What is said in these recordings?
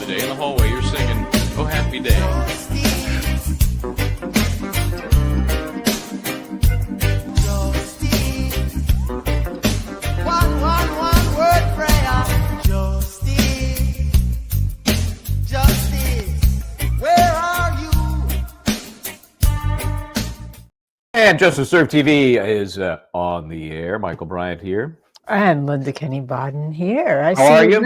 today in the hallway. You're singing, "Oh, Happy Day." One word prayer. Justice, where are you? And Justice Serve TV is on the air. Michel Bryant here. And Linda Kenney Baden here. How are you?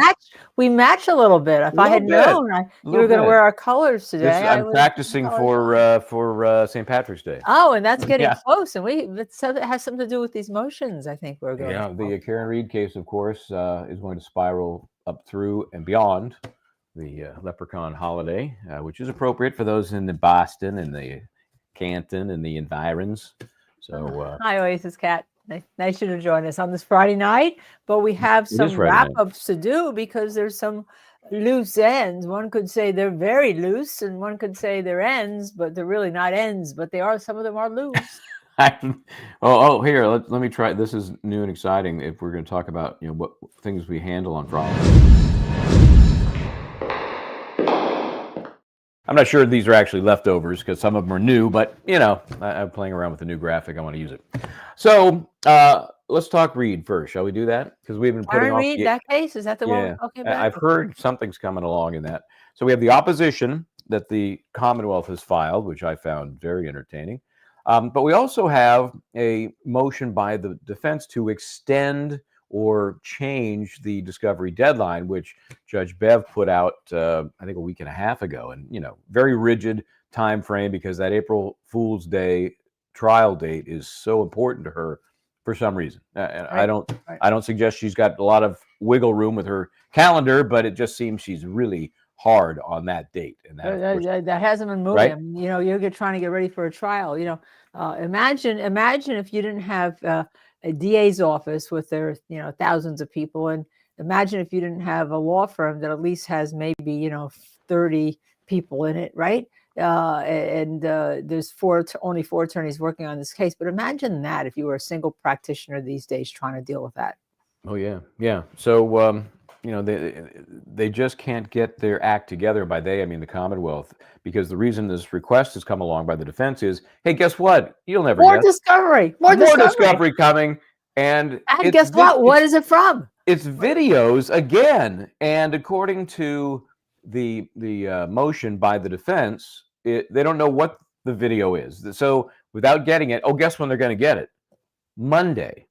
We match a little bit. If I had known you were going to wear our colors today, I'm practicing for St. Patrick's Day. Oh, and that's getting close, and it has something to do with these motions. I think we're going. Yeah, the Karen Reed case, of course, is going to spiral up through and beyond the Leprechaun holiday, which is appropriate for those in the Boston and the Canton and the environs. So, hi, Oasis Cat. Nice you to join us on this Friday night, but we have some wrap-ups to do because there's some loose ends. One could say they're very loose, and one could say they're ends, but they're really not ends, but they are. Some of them are loose. Here, let me try. This is new and exciting. If we're going to talk about what things we handle on Friday. I'm not sure these are actually leftovers because some of them are new, but I'm playing around with the new graphic. I want to use it. So let's talk Reed first. Shall we do that? Because we've been putting off Reed, that case, is that the one we're talking about? I've heard something's coming along in that. So we have the opposition that the Commonwealth has filed, which I found very entertaining. But we also have a motion by the defense to extend or change the discovery deadline, which Judge Bev put out, I think a week and a half ago. And, very rigid time frame because that April Fool's Day trial date is so important to her for some reason. And I don't suggest she's got a lot of wiggle room with her calendar, but it just seems she's really hard on that date. And that hasn't been moving. Right? You're trying to get ready for a trial. Imagine if you didn't have a DA's office with their thousands of people, and imagine if you didn't have a law firm that at least has maybe 30 people in it, right? And there's only four attorneys working on this case. But imagine that if you were a single practitioner these days trying to deal with that. Oh yeah. So they just can't get their act together. By they, I mean the Commonwealth, because the reason this request has come along by the defense is, hey, guess what? You'll never more discovery coming. And guess what? What is it from? It's videos again. And according to the motion by the defense, they don't know what the video is. So without getting it, guess when they're going to get it? Monday.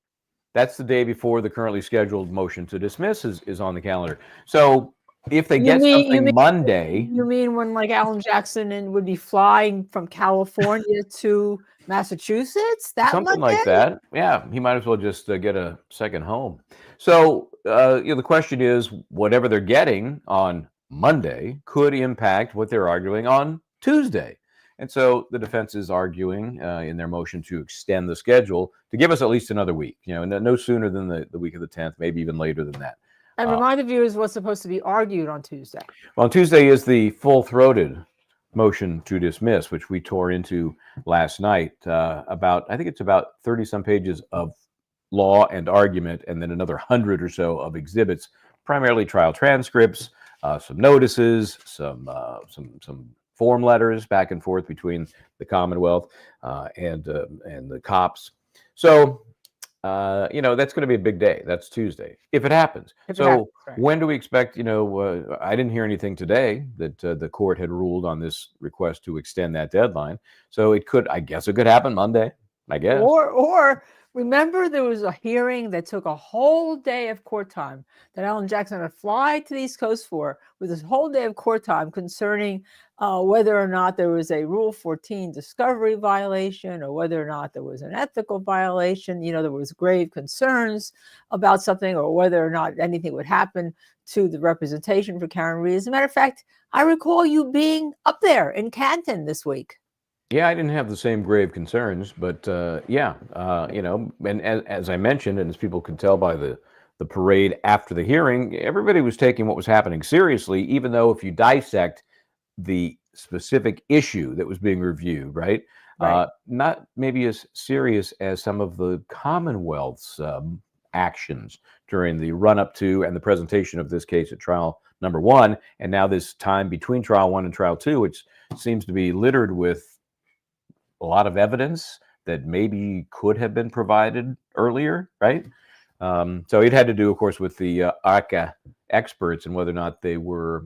That's the day before the currently scheduled motion to dismiss is on the calendar. So if they get something Monday... You mean when Alan Jackson would be flying from California to Massachusetts? Something like that. Yeah, he might as well just get a second home. So the question is, whatever they're getting on Monday could impact what they're arguing on Tuesday. And so the defense is arguing in their motion to extend the schedule to give us at least another week, no sooner than the week of the 10th, maybe even later than that. And remind the viewers what's supposed to be argued on Tuesday. Well, on Tuesday is the full-throated motion to dismiss, which we tore into last night. I think it's about 30-some pages of law and argument, and then another 100 or so of exhibits, primarily trial transcripts, some notices, some form letters back and forth between the Commonwealth and the cops. So, that's going to be a big day. That's Tuesday, if it happens. When do we expect, I didn't hear anything today that the court had ruled on this request to extend that deadline. So it could happen Monday, I guess. Or remember, there was a hearing that took a whole day of court time that Alan Jackson had to fly to the East Coast for, with this whole day of court time concerning whether or not there was a Rule 14 discovery violation or whether or not there was an ethical violation. There was grave concerns about something, or whether or not anything would happen to the representation for Karen Reed. As a matter of fact, I recall you being up there in Canton this week. Yeah, I didn't have the same grave concerns, but and as I mentioned, and as people could tell by the parade after the hearing, everybody was taking what was happening seriously, even though if you dissect the specific issue that was being reviewed, right? Not maybe as serious as some of the Commonwealth's actions during the run-up to and the presentation of this case at trial number 1, and now this time between trial 1 and trial 2, which seems to be littered with a lot of evidence that maybe could have been provided earlier, right? So it had to do, of course, with the ARCA experts and whether or not they were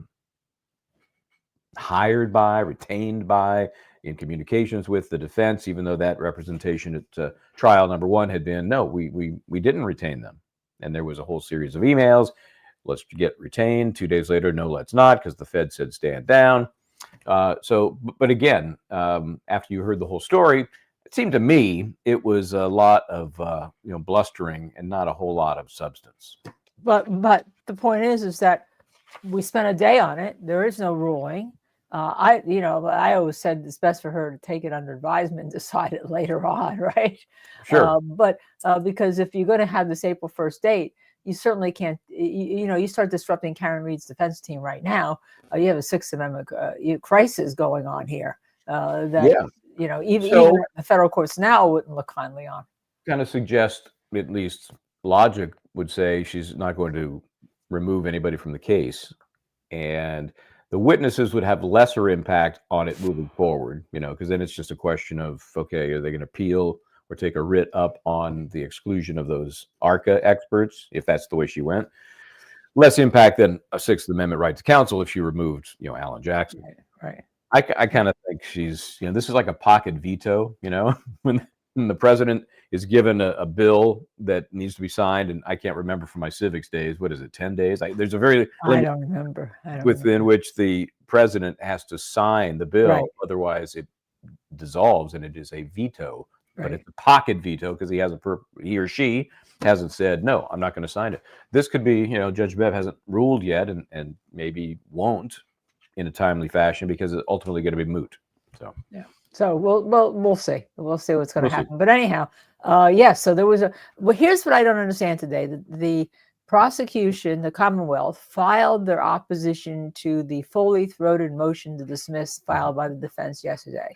hired by, retained by, in communications with the defense, even though that representation at trial number 1 had been, no, we didn't retain them. And there was a whole series of emails. Let's get retained. 2 days later, no, let's not, because the Fed said stand down. But again, after you heard the whole story, it seemed to me it was a lot of blustering and not a whole lot of substance. But the point is that we spent a day on it. There is no ruling. I always said it's best for her to take it under advisement and decide it later on, right? Sure. But because if you're going to have this April 1st date, you certainly can't, you start disrupting Karen Reed's defense team right now. You have a Sixth Amendment crisis going on here that, even the federal courts now wouldn't look kindly on. Kind of suggest, at least logic would say, she's not going to remove anybody from the case. And the witnesses would have lesser impact on it moving forward, because then it's just a question of, okay, are they going to appeal or take a writ up on the exclusion of those ARCA experts, if that's the way she went? Less impact than a Sixth Amendment right to counsel if she removed, Alan Jackson. Right. I kind of think she's, this is like a pocket veto, when the president is given a bill that needs to be signed, and I can't remember from my civics days, what is it, 10 days? There's a very I don't remember. within which the president has to sign the bill, Right. Otherwise it dissolves, and it is a veto. Right. But it's a pocket veto because he or she hasn't said, no, I'm not going to sign it. This could be, Judge Bev hasn't ruled yet, and maybe won't in a timely fashion because it's ultimately going to be moot. So yeah. So we'll see. We'll see what's going to happen. But anyhow, yes. So there was here's what I don't understand today. The prosecution, the Commonwealth, filed their opposition to the fully throated motion to dismiss filed by the defense yesterday.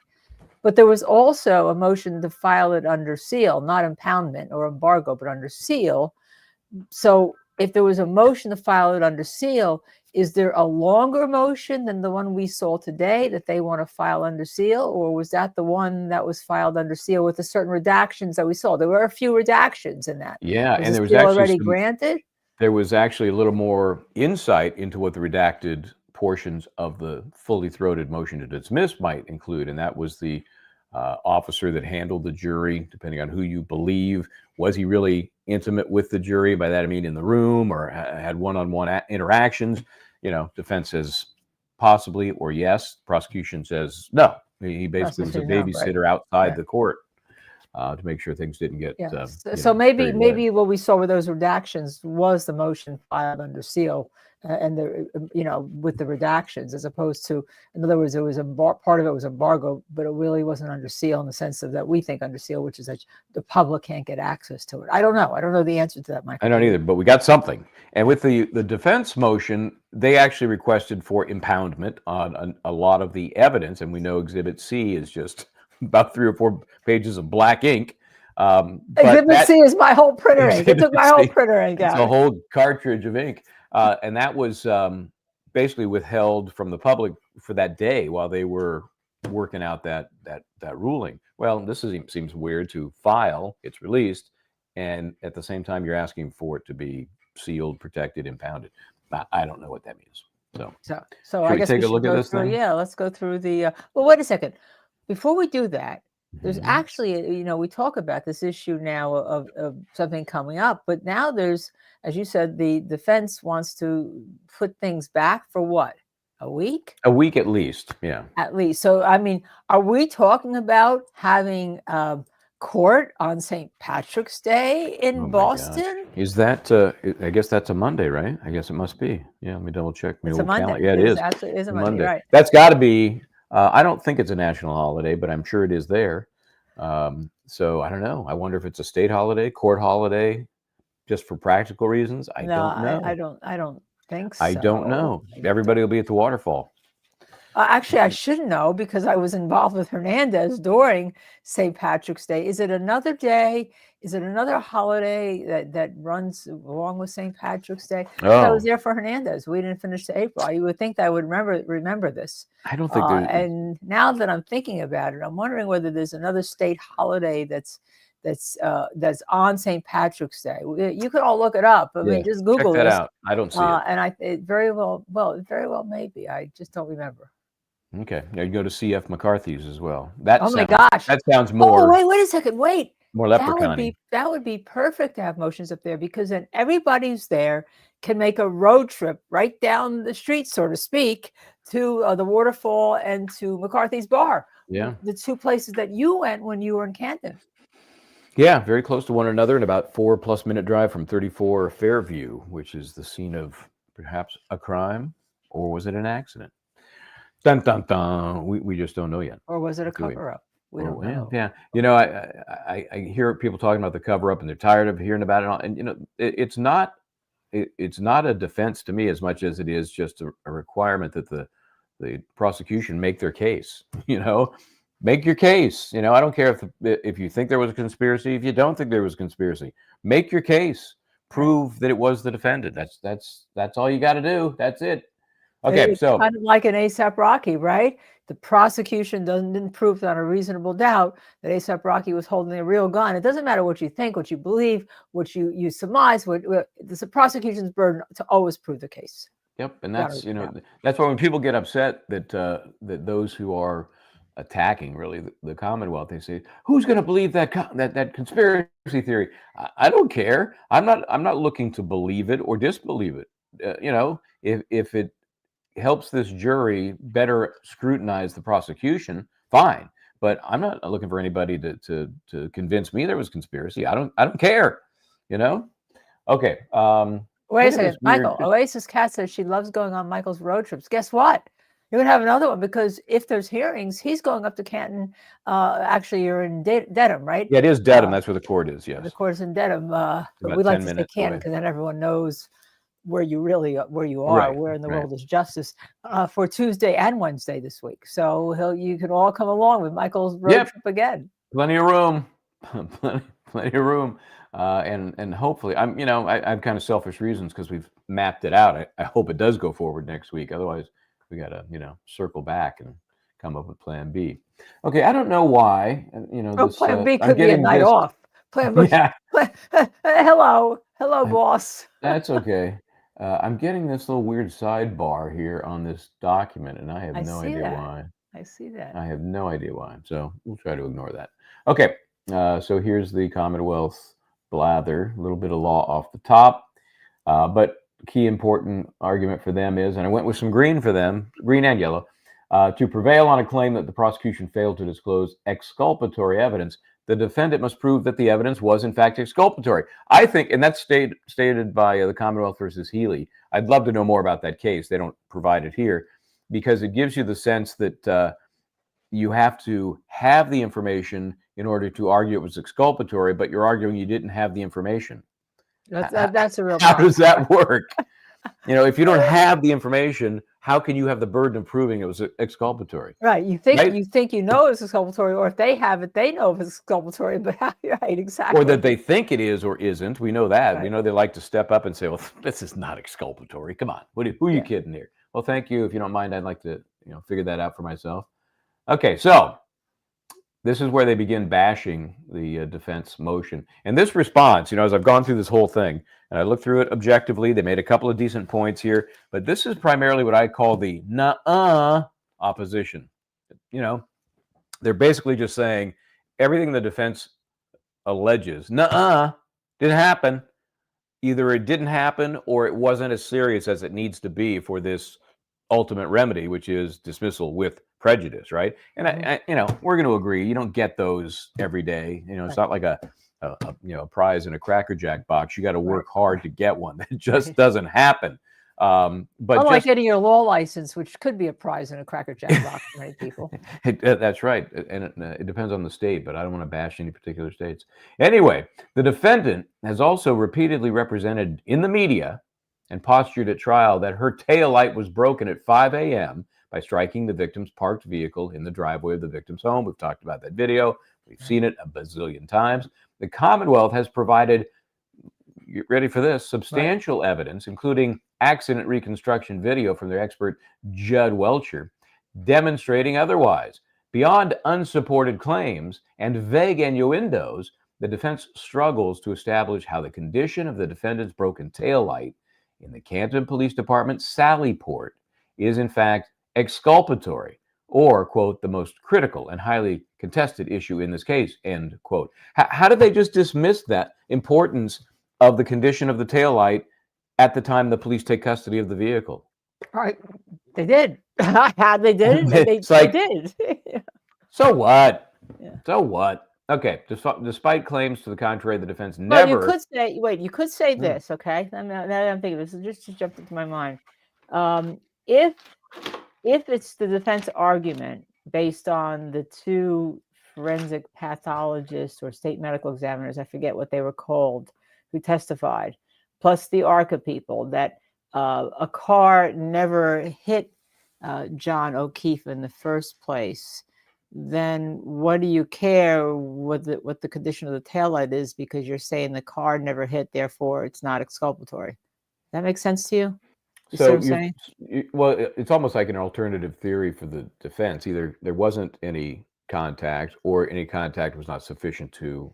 But there was also a motion to file it under seal, not impoundment or embargo, but under seal. So if there was a motion to file it under seal, is there a longer motion than the one we saw today that they want to file under seal? Or was that the one that was filed under seal with the certain redactions that we saw? There were a few redactions in that. Yeah, and there was actually already granted. There was actually a little more insight into what the redacted portions of the fully throated motion to dismiss might include, and that was the officer that handled the jury, depending on who you believe. Was he really intimate with the jury? By that I mean in the room, or had one-on-one interactions? Defense says possibly or yes. Prosecution says no. He basically was a babysitter outside the court to make sure things didn't get. So maybe what we saw with those redactions was the motion filed under seal, and with the redactions, as opposed to, in other words, it was part of it was embargo, but it really wasn't under seal in the sense of that we think under seal, which is that the public can't get access to it. I don't know the answer to that, Michael. I don't either, but we got something. And with the defense motion, they actually requested for impoundment on a lot of the evidence, and we know Exhibit C is just about 3 or 4 pages of black ink. Exhibit C is my whole printer ink. It took my whole printer ink out. It's a whole cartridge of ink. And that was basically withheld from the public for that day while they were working out that ruling. Well, this seems weird to file. It's released, and at the same time, you're asking for it to be sealed, protected, impounded. I don't know what that means. So I guess take a look at this thing? Yeah, let's go through the. Well, wait a second. Before we do that, there's actually, we talk about this issue now of something coming up, but now there's, as you said, the defense wants to put things back for what? A week? A week at least, yeah. At least. So, I mean, are we talking about having court on St. Patrick's Day in Boston? Is that, I guess that's a Monday, right? I guess it must be. Yeah, let me double check. It's a Monday. Yeah, it is. Absolutely, it's a Monday, right. That's got to be, I don't think it's a national holiday, but I'm sure it is there. So I don't know. I wonder if it's a state holiday, court holiday, just for practical reasons. I don't know. I don't think so. I don't know. Everybody will be at the waterfall. Actually, I should know because I was involved with Hernandez during St. Patrick's Day. Is it another day? Is it another holiday that runs along with St. Patrick's Day? 'Cause I was Oh, there for Hernandez. We didn't finish to April. You would think that I would remember this. I don't think there's. And now that I'm thinking about it, I'm wondering whether there's another state holiday that's on St. Patrick's Day. You could all look it up. I mean, Yeah, just check Google that this. out. I don't see it. And it very well maybe. I just don't remember. Okay, yeah, you go to CF McCarthy's as well. That Oh my sounds. gosh. That sounds Oh, more wait a second. Wait. more leprechaun-y. That would be perfect to have motions up there because then everybody who's there can make a road trip right down the street, so to speak, to the waterfall and to McCarthy's Bar. Yeah. The two places that you went when you were in Canton. Yeah, very close to one another, and about 4+ minute drive from 34 Fairview, which is the scene of perhaps a crime, or was it an accident? Dun dun dun. We just don't know yet. Or was it a Do we? cover-up? We Oh, don't know. yeah. You know, I hear people talking about the cover up, and they're tired of hearing about it. And you know, it's not a defense to me as much as it is just a requirement that the prosecution make their case. You know, make your case. You know, I don't care if you think there was a conspiracy, if you don't think there was a conspiracy, make your case. Prove that it was the defendant. That's all you got to do. That's it. Okay, It's so kind of like an ASAP Rocky, right? The prosecution didn't prove on a reasonable doubt that ASAP Rocky was holding a real gun. It doesn't matter what you think, what you believe, what you surmise. It's the prosecution's burden to always prove the case. yep, and Got that's it, yeah. that's why when people get upset that that those who are attacking really the Commonwealth, they say, "Who's going to believe that conspiracy theory?" I don't care. I'm not looking to believe it or disbelieve it. You know, if it helps this jury better scrutinize the prosecution, fine. But I'm not looking for anybody to convince me there was conspiracy. I don't care. You know. Okay. Wait a look at second, this weird- Michael. Oasis Cat says she loves going on Michael's road trips. Guess what? You're gonna have another one because if there's hearings, he's going up to Canton. Actually, you're in Dedham, right? Yeah, it is Dedham. That's where the court is. Yes. The court's in Dedham. But About we like 10 to say minutes Canton away. because then everyone knows where you are, Right, where in the right. world is justice, for Tuesday and Wednesday this week. So you can all come along with Michael's road Yep. trip again. Plenty of room. plenty of room. And hopefully, I have kind of selfish reasons because we've mapped it out. I hope it does go forward next week. Otherwise, we got to circle back and come up with Plan B. Okay, I don't know why. Plan B I'm could be a getting night this- off. Plan B. Yeah, Hello, boss. that's okay. I'm getting this little weird sidebar here on this document, and I have I no see idea that. why. I see that. I have no idea why. So we'll try to ignore that. Okay. So here's the Commonwealth blather, a little bit of law off the top. But key important argument for them is, and I went with some green for them, green and yellow, to prevail on a claim that the prosecution failed to disclose exculpatory evidence, the defendant must prove that the evidence was in fact exculpatory. I think, and that's stated by the Commonwealth versus Healy. I'd love to know more about that case. They don't provide it here because it gives you the sense that you have to have the information in order to argue it was exculpatory, but you're arguing you didn't have the information. That's a real How problem. does that work? If you don't have the information, how can you have the burden of proving it was exculpatory? Right. You think Right? it's exculpatory, or if they have it, they know if it's exculpatory, but right, exactly. Or that they think it is or isn't. We know that. We Right. know they like to step up and say, well, this is not exculpatory. Come on. Who are you Yeah. kidding here? Well, thank you. If you don't mind, I'd like to figure that out for myself. Okay, so this is where they begin bashing the defense motion. And this response, as I've gone through this whole thing, and I looked through it objectively, they made a couple of decent points here, but this is primarily what I call the nuh-uh opposition. They're basically just saying everything the defense alleges, nuh-uh, didn't happen. Either it didn't happen or it wasn't as serious as it needs to be for this ultimate remedy, which is dismissal with prejudice, right? And we're going to agree. You don't get those every day. It's not like a prize in a Cracker Jack box. You got to work hard to get one. That just doesn't happen. But unlike getting your law license, which could be a prize in a Cracker Jack box for many people. That's right. And it depends on the state, but I don't want to bash any particular states. Anyway, the defendant has also repeatedly represented in the media and postured at trial that her taillight was broken at 5 a.m., by striking the victim's parked vehicle in the driveway of the victim's home. We've talked about that video. We've seen it a bazillion times. The Commonwealth has provided, get ready for this, substantial evidence, including accident reconstruction video from their expert Judd Welcher, demonstrating otherwise. Beyond unsupported claims and vague innuendos, the defense struggles to establish how the condition of the defendant's broken taillight in the Canton Police Department Sally Port is in fact exculpatory, or, quote, the most critical and highly contested issue in this case, end quote. How did they just dismiss that importance of the condition of the taillight at the time the police take custody of the vehicle? All right, they did. How they did it? It's like, they did. So what? Yeah. So what? Okay, despite claims to the contrary, the defense never... Well, you could say, wait, you could say this, okay? Now that I'm thinking of this, just jumped into my mind. If it's the defense argument based on the two forensic pathologists or state medical examiners, I forget what they were called, who testified, plus the ARCA people, that a car never hit John O'Keefe in the first place, then what do you care what the condition of the taillight is, because you're saying the car never hit, therefore it's not exculpatory. That makes sense to you? So, well, it's almost like an alternative theory for the defense. Either there wasn't any contact, or any contact was not sufficient to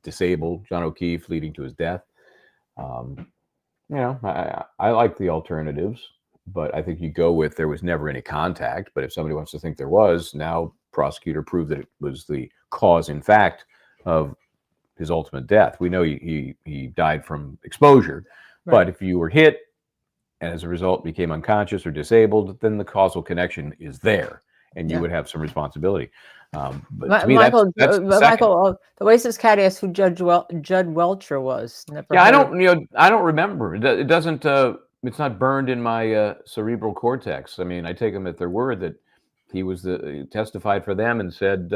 disable John O'Keefe, leading to his death. I like the alternatives, but I think you go with there was never any contact. But if somebody wants to think there was, now prosecutor proved that it was the cause, in fact, of his ultimate death. We know he died from exposure, but if you were hit and as a result became unconscious or disabled, then the causal connection is there, and you would have some responsibility. But to me, Michael, that's Michael, the Oasis Cat asked who Judd Welcher was. I don't remember. It doesn't. It's not burned in my cerebral cortex. I mean, I take them at their word that he was testified for them and said,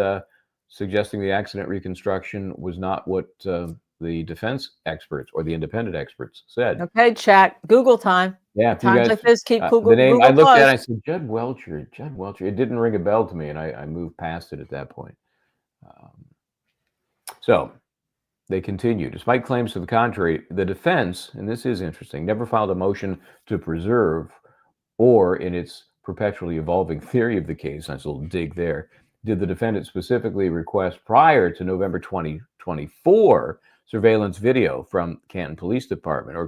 suggesting the accident reconstruction was not what the defense experts or the independent experts said. Okay, chat. Google time. Yeah, if times you guys, like this, keep Google. The name Google I looked Plus. at, I said Judd Welcher. It didn't ring a bell to me, and I moved past it at that point. So they continue. Despite claims to the contrary, the defense, and this is interesting, never filed a motion to preserve, or in its perpetually evolving theory of the case, nice little dig there, did the defendant specifically request prior to November 2024 surveillance video from Canton Police Department or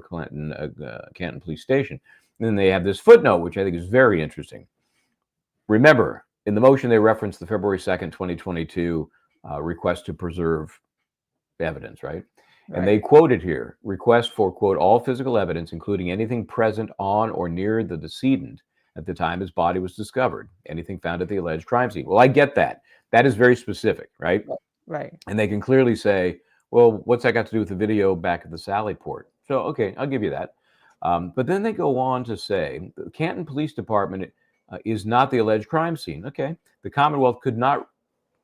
Canton Police Station. And then they have this footnote, which I think is very interesting. Remember, in the motion, they referenced the February 2nd, 2022 request to preserve evidence, right? And they quoted here, request for, quote, all physical evidence, including anything present on or near the decedent at the time his body was discovered, anything found at the alleged crime scene. Well, I get that. That is very specific, right? Right. And they can clearly say, well, what's that got to do with the video back at the Sally Port? So, okay, I'll give you that. But then they go on to say the Canton Police Department is not the alleged crime scene. Okay, the Commonwealth could not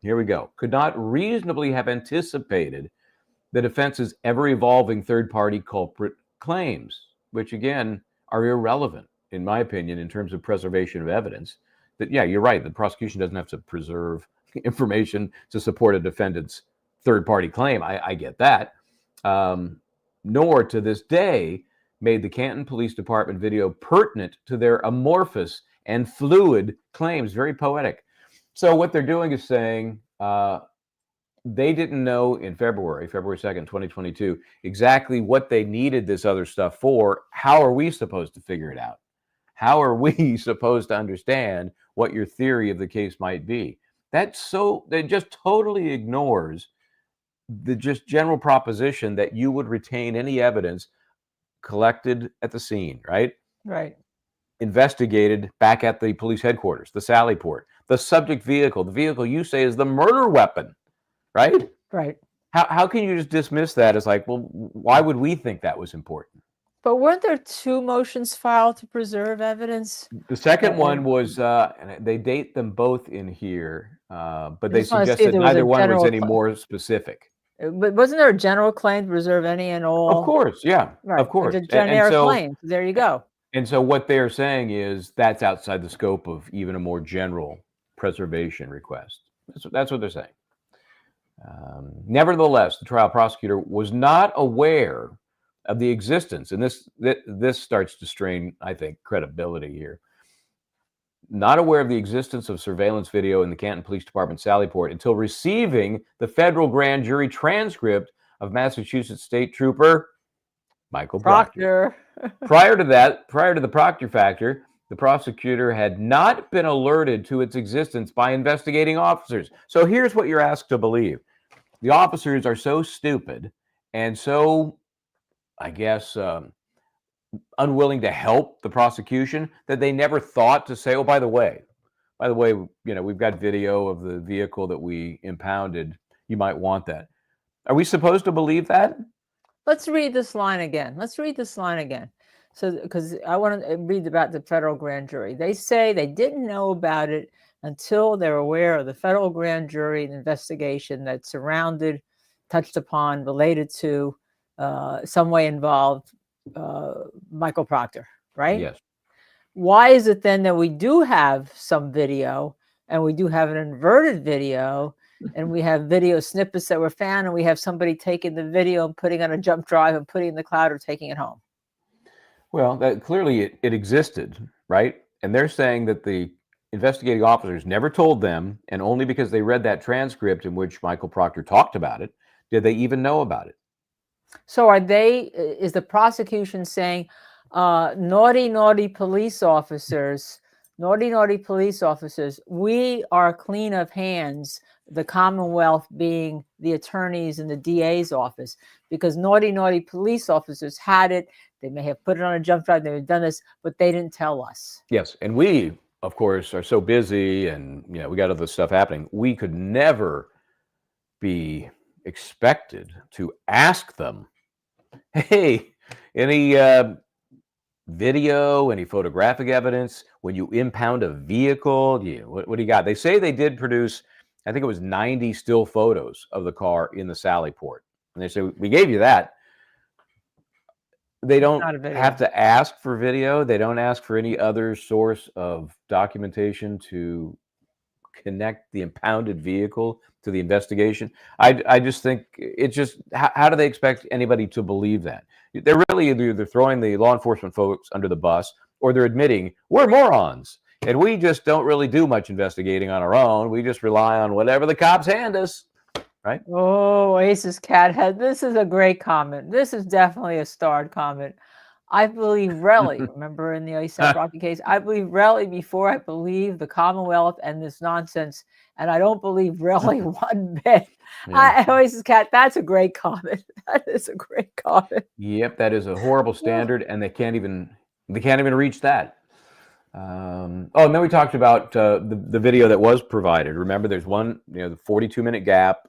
reasonably have anticipated the defense's ever-evolving third-party culprit claims, which again are irrelevant, in my opinion, in terms of preservation of evidence. That, yeah, you're right, the prosecution doesn't have to preserve information to support a defendant's third-party claim. I get that. Nor to this day made the Canton Police Department video pertinent to their amorphous and fluid claims. Very poetic. So what they're doing is saying they didn't know in February 2nd, 2022, exactly what they needed this other stuff for. How are we supposed to figure it out? How are we supposed to understand what your theory of the case might be? That just totally ignores the just general proposition that you would retain any evidence collected at the scene, right? Right. Investigated back at the police headquarters, the Sally Port, the subject vehicle, the vehicle you say is the murder weapon, right? Right. How can you just dismiss that as like, well, why would we think that was important? But weren't there two motions filed to preserve evidence? The second one was, and they date them both in here, but they suggest that neither one was any more specific. But wasn't there a general claim to preserve any and all? Of course, yeah, right. of course. It's a generic claim. There you go. And so what they're saying is that's outside the scope of even a more general preservation request. That's what they're saying. Nevertheless, the trial prosecutor was not aware of the existence, and this starts to strain, I think, credibility here. Not aware of the existence of surveillance video in the Canton Police Department Sallyport until receiving the federal grand jury transcript of Massachusetts State Trooper Michael Proctor. Prior to the Proctor factor, the prosecutor had not been alerted to its existence by investigating officers. So here's what you're asked to believe. The officers are so stupid and so, I guess, unwilling to help the prosecution that they never thought to say, oh, by the way, we've got video of the vehicle that we impounded. You might want that. Are we supposed to believe that? Let's read this line again. So, because I want to read about the federal grand jury. They say they didn't know about it until they're aware of the federal grand jury investigation that surrounded, touched upon, related to, some way involved Michael Proctor, right? Yes. Why is it then that we do have some video, and we do have an inverted video, and we have video snippets that were found, and we have somebody taking the video and putting on a jump drive and putting it in the cloud or taking it home? Well, that clearly it existed, right? And they're saying that the investigating officers never told them, and only because they read that transcript in which Michael Proctor talked about it, did they even know about it. So is the prosecution saying, naughty police officers, we are clean of hands, the Commonwealth being the attorneys and the DA's office, because naughty police officers had it. They may have put it on a jump drive, they have done this, but they didn't tell us. Yes, and we, of course, are so busy and we got other stuff happening. We could never be expected to ask them, hey, any video, any photographic evidence when you impound a vehicle? What do you got? They say they did produce, I think it was 90 still photos of the car in the Sallyport. And they say, we gave you that. They don't have to ask for video. They don't ask for any other source of documentation to connect the impounded vehicle to the investigation. I just think it's just, how do they expect anybody to believe that? They're really either throwing the law enforcement folks under the bus, or they're admitting we're morons and we just don't really do much investigating on our own. We just rely on whatever the cops hand us, right? Oh, Ace's cat head. This is a great comment. This is definitely a starred comment. I believe Relly, remember in the ASAP Rocky case, I believe Relly before I believe the Commonwealth and this nonsense. And I don't believe Relly one bit. Yeah. Ace's cat, that's a great comment. That is a great comment. Yep, that is a horrible standard, and they can't even reach that. And then we talked about the video that was provided. Remember, there's one, the 42-minute gap.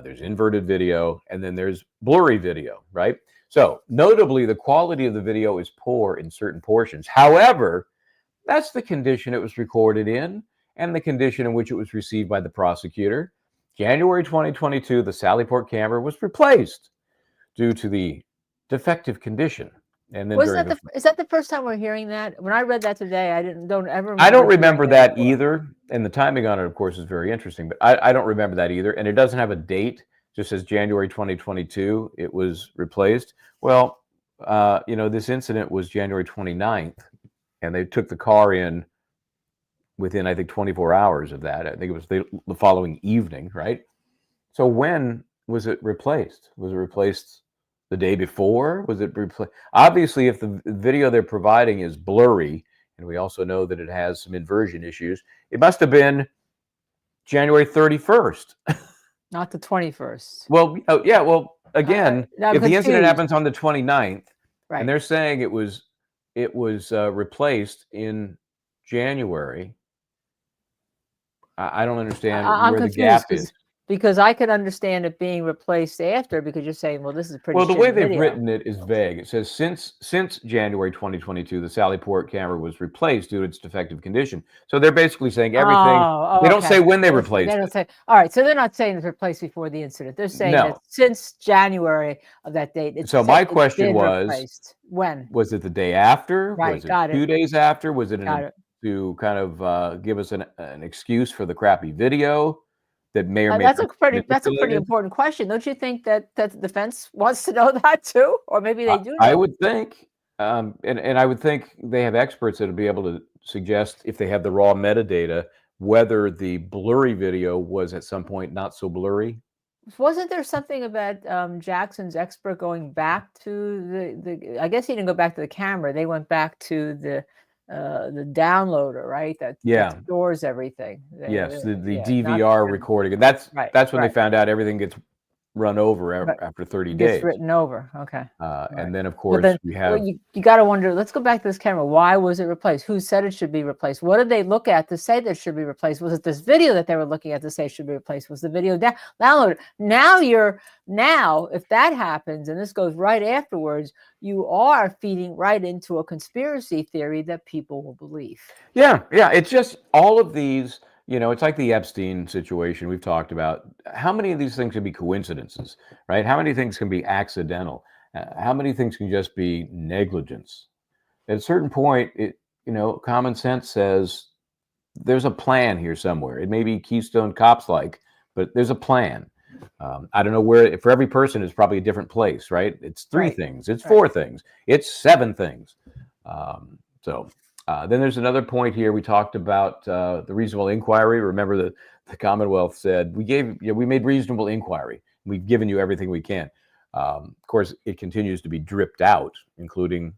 There's inverted video, and then there's blurry video, right? So notably, the quality of the video is poor in certain portions. However, that's the condition it was recorded in and the condition in which it was received by the prosecutor. January 2022, the Sallyport camera was replaced due to the defective condition. And then is that the first time we're hearing that? When I read that today, I don't remember that either. And the timing on it, of course, is very interesting, but I don't remember that either. And it doesn't have a date. Just says January 2022, it was replaced. Well, this incident was January 29th, and they took the car in within, I think, 24 hours of that. I think it was the following evening, right? So when was it replaced? Was it replaced the day before? Was it replaced? Obviously, if the video they're providing is blurry, and we also know that it has some inversion issues, it must have been January 31st. Not the 21st. Well, yeah. Well, again, if the incident happens on the 29th, right, and they're saying it was replaced in January, I don't understand where the gap is. Because I could understand it being replaced after, because you're saying, well, this is a pretty Well, the way shitty they've video. written it is vague. It says since January 2022, the Sallyport camera was replaced due to its defective condition. So they're basically saying everything. Oh, They don't okay. say when they They replaced don't it. say. All right, so they're not saying it's replaced before the incident. They're saying that No. since January of that date. So my it's question been was, replaced. When? was it the day after? Right, Was it got it. 2 days after? Was it Got it. to kind of give us an excuse for the crappy video that may or may That's not a pretty be that's a pretty manipulated? important question. Don't you think that the defense wants to know that too, or maybe they do know? I would think, and I would think they have experts that would be able to suggest, if they have the raw metadata, whether the blurry video was at some point not so blurry. Wasn't there something about Jackson's expert going back to the? I guess he didn't go back to the camera. They went back to the downloader, right? That stores everything. Yes, the Yeah, not DVR the- recording, and that's Right, when they right. found out everything gets run over Right. after 30 Gets days. written over. Okay. And then, of But course, then, we well, have. you got to wonder. Let's go back to this camera. Why was it replaced? Who said it should be replaced? What did they look at to say that it should be replaced? Was it this video that they were looking at to say it should be replaced? Was the video downloaded? Now, if that happens and this goes right afterwards, you are feeding right into a conspiracy theory that people will believe. Yeah. It's just all of these. It's like the Epstein situation we've talked about. How many of these things can be coincidences, right? How many things can be accidental? How many things can just be negligence? At a certain point, common sense says there's a plan here somewhere. It may be Keystone Cops-like, but there's a plan. I don't know where. For every person, it's probably a different place, right? It's three things. It's four things. It's seven things. Then there's another point here. We talked about the reasonable inquiry. Remember, the Commonwealth said we made reasonable inquiry. We've given you everything we can. Of course, it continues to be dripped out, including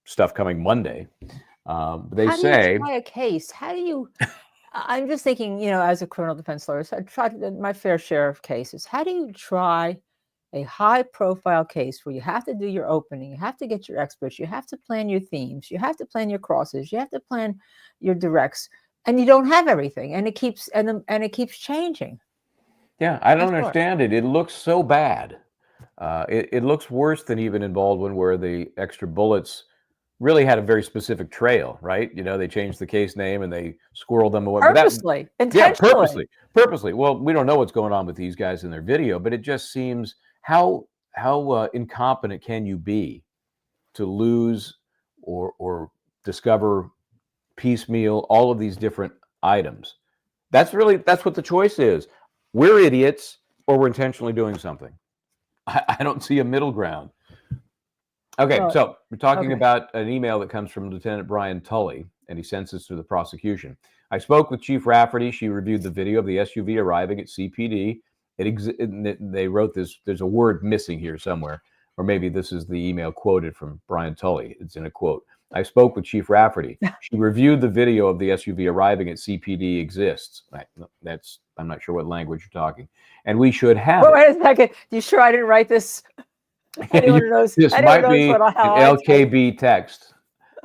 stuff coming Monday. They How say, do you try a case? How do you? I'm just thinking, as a criminal defense lawyer, so I tried my fair share of cases. How do you try a high-profile case where you have to do your opening, you have to get your experts, you have to plan your themes, you have to plan your crosses, you have to plan your directs, and you don't have everything, and it keeps it keeps changing. Yeah, I don't understand it. It looks so bad. It looks worse than even in Baldwin, where the extra bullets really had a very specific trail, right? They changed the case name and they squirreled them away. Purposely, intentionally. Yeah, purposely. Well, we don't know what's going on with these guys in their video, but it just seems how incompetent can you be to lose or discover piecemeal all of these different items? That's what the choice is. We're idiots or we're intentionally doing something. I don't see a middle ground. Okay, so we're talking about an email that comes from Lieutenant Brian Tully, and he sends this to the prosecution. I spoke with Chief Rafferty. She reviewed the video of the SUV arriving at CPD. They wrote this. There's a word missing here somewhere, or maybe this is the email quoted from Brian Tully. It's in a quote. I spoke with Chief Rafferty. She reviewed the video of the SUV arriving at CPD exists. I'm not sure what language you're talking. And we should have it. Wait a second. You sure I didn't write this? Anyone knows, this might be an how LKB text.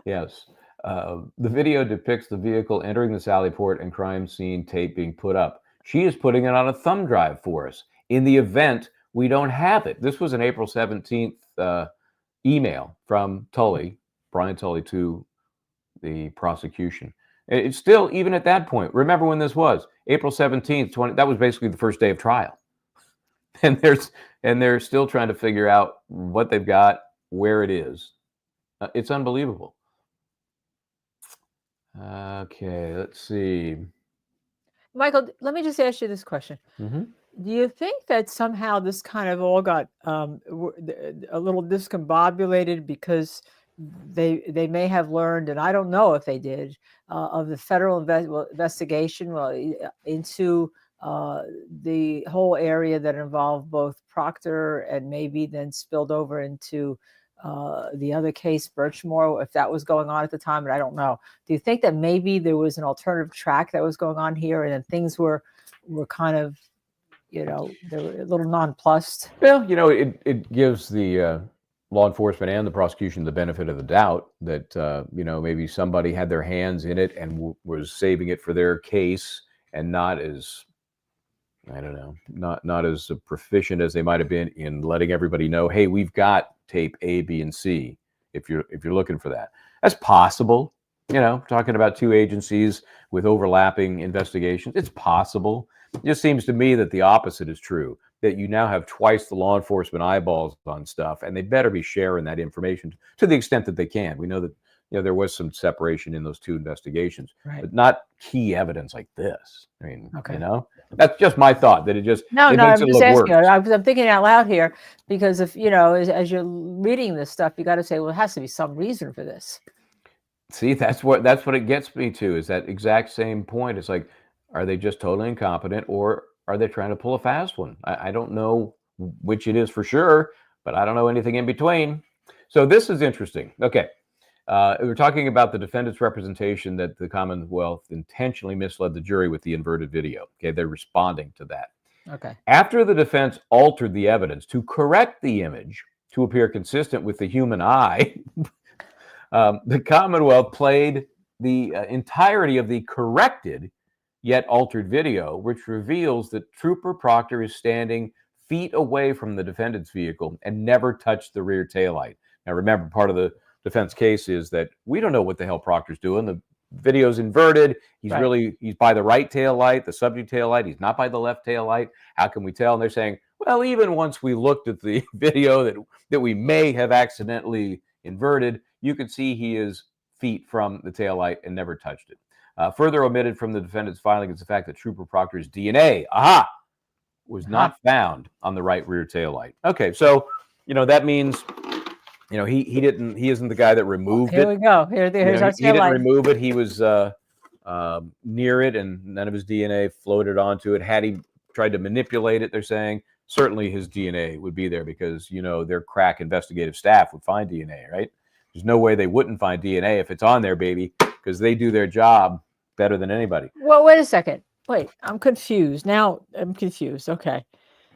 Yes. The video depicts the vehicle entering the Sallyport and crime scene tape being put up. She is putting it on a thumb drive for us in the event we don't have it. This was an April 17th email from Brian Tully, to the prosecution. It's still, even at that point, remember when this was? April 17th, that was basically the first day of trial. And they're still trying to figure out what they've got, where it is. It's unbelievable. Okay, let's see. Michael, let me just ask you this question. Mm-hmm. Do you think that somehow this kind of all got a little discombobulated because they may have learned, and I don't know if they did, of the federal investigation into the whole area that involved both Proctor and maybe then spilled over into the other case, Birchmore, if that was going on at the time, and I don't know. Do you think that maybe there was an alternative track that was going on here, and then things were kind of, they were a little nonplussed? Well, it gives the law enforcement and the prosecution the benefit of the doubt that maybe somebody had their hands in it and was saving it for their case and not as I don't know, not as proficient as they might have been in letting everybody know, hey, we've got tape A, B, and C. If you're looking for that, that's possible. Talking about two agencies with overlapping investigations, it's possible. It just seems to me that the opposite is true. That you now have twice the law enforcement eyeballs on stuff, and they better be sharing that information to the extent that they can. We know that there was some separation in those two investigations, Right. but not key evidence like this. I mean, Okay. that's just my thought. That it No, makes I'm it just look asking. worse. I'm thinking out loud here because if as you're reading this stuff, you got to say, well, it has to be some reason for this. See, that's what it gets me to, is that exact same point. It's like, are they just totally incompetent, or are they trying to pull a fast one? I don't know which it is for sure, but I don't know anything in between. So this is interesting. Okay. We're talking about the defendant's representation that the Commonwealth intentionally misled the jury with the inverted video. Okay, they're responding to that. Okay. After the defense altered the evidence to correct the image to appear consistent with the human eye, the Commonwealth played the entirety of the corrected yet altered video, which reveals that Trooper Proctor is standing feet away from the defendant's vehicle and never touched the rear taillight. Now, remember, part of the defense case is that we don't know what the hell Proctor's doing. The video's inverted. He's Right. he's by the right taillight, the subject taillight. He's not by the left taillight. How can we tell? And they're saying, well, even once we looked at the video that we may have accidentally inverted, you can see he is feet from the taillight and never touched it. Further omitted from the defendant's filing is the fact that Trooper Proctor's DNA, was not found on the right rear taillight. Okay, so that means he isn't the guy that removed Here it. we go. Here's our He didn't taillight. remove it. He was near it, and none of his DNA floated onto it. Had he tried to manipulate it, they're saying certainly his DNA would be there, because their crack investigative staff would find DNA, right? There's no way they wouldn't find DNA if it's on there, baby, because they do their job better than anybody. Well, wait a second. Wait, I'm confused. Now I'm confused. Okay.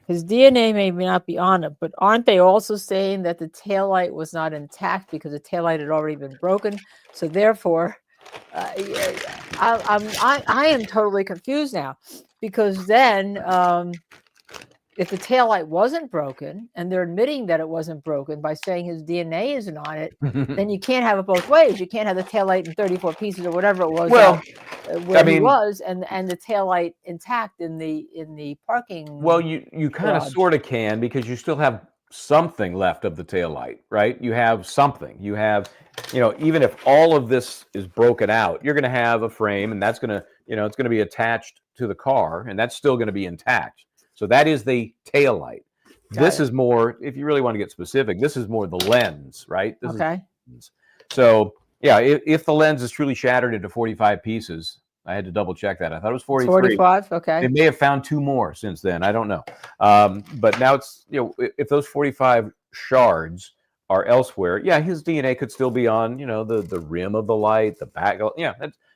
His DNA may not be on it, but aren't they also saying that the taillight was not intact because the taillight had already been broken? So therefore, I am totally confused now, because then if the taillight wasn't broken, and they're admitting that it wasn't broken by saying his DNA isn't on it, then you can't have it both ways. You can't have the taillight in 34 pieces or whatever it was. Well, where he was, and the taillight intact in the parking. Well, you kind of sort of can, because you still have something left of the taillight, right? You have something. You have, even if all of this is broken out, you're going to have a frame, and that's going to, it's going to be attached to the car, and that's still going to be intact. So that is the taillight. This is more, if you really want to get specific, this is more the lens, right? Okay. So, yeah, if the lens is truly shattered into 45 pieces, I had to double check that. I thought it was 43. 45, okay. They may have found two more since then. I don't know. But now it's, if those 45 shards are elsewhere, yeah, his DNA could still be on, the rim of the light, the back. Yeah,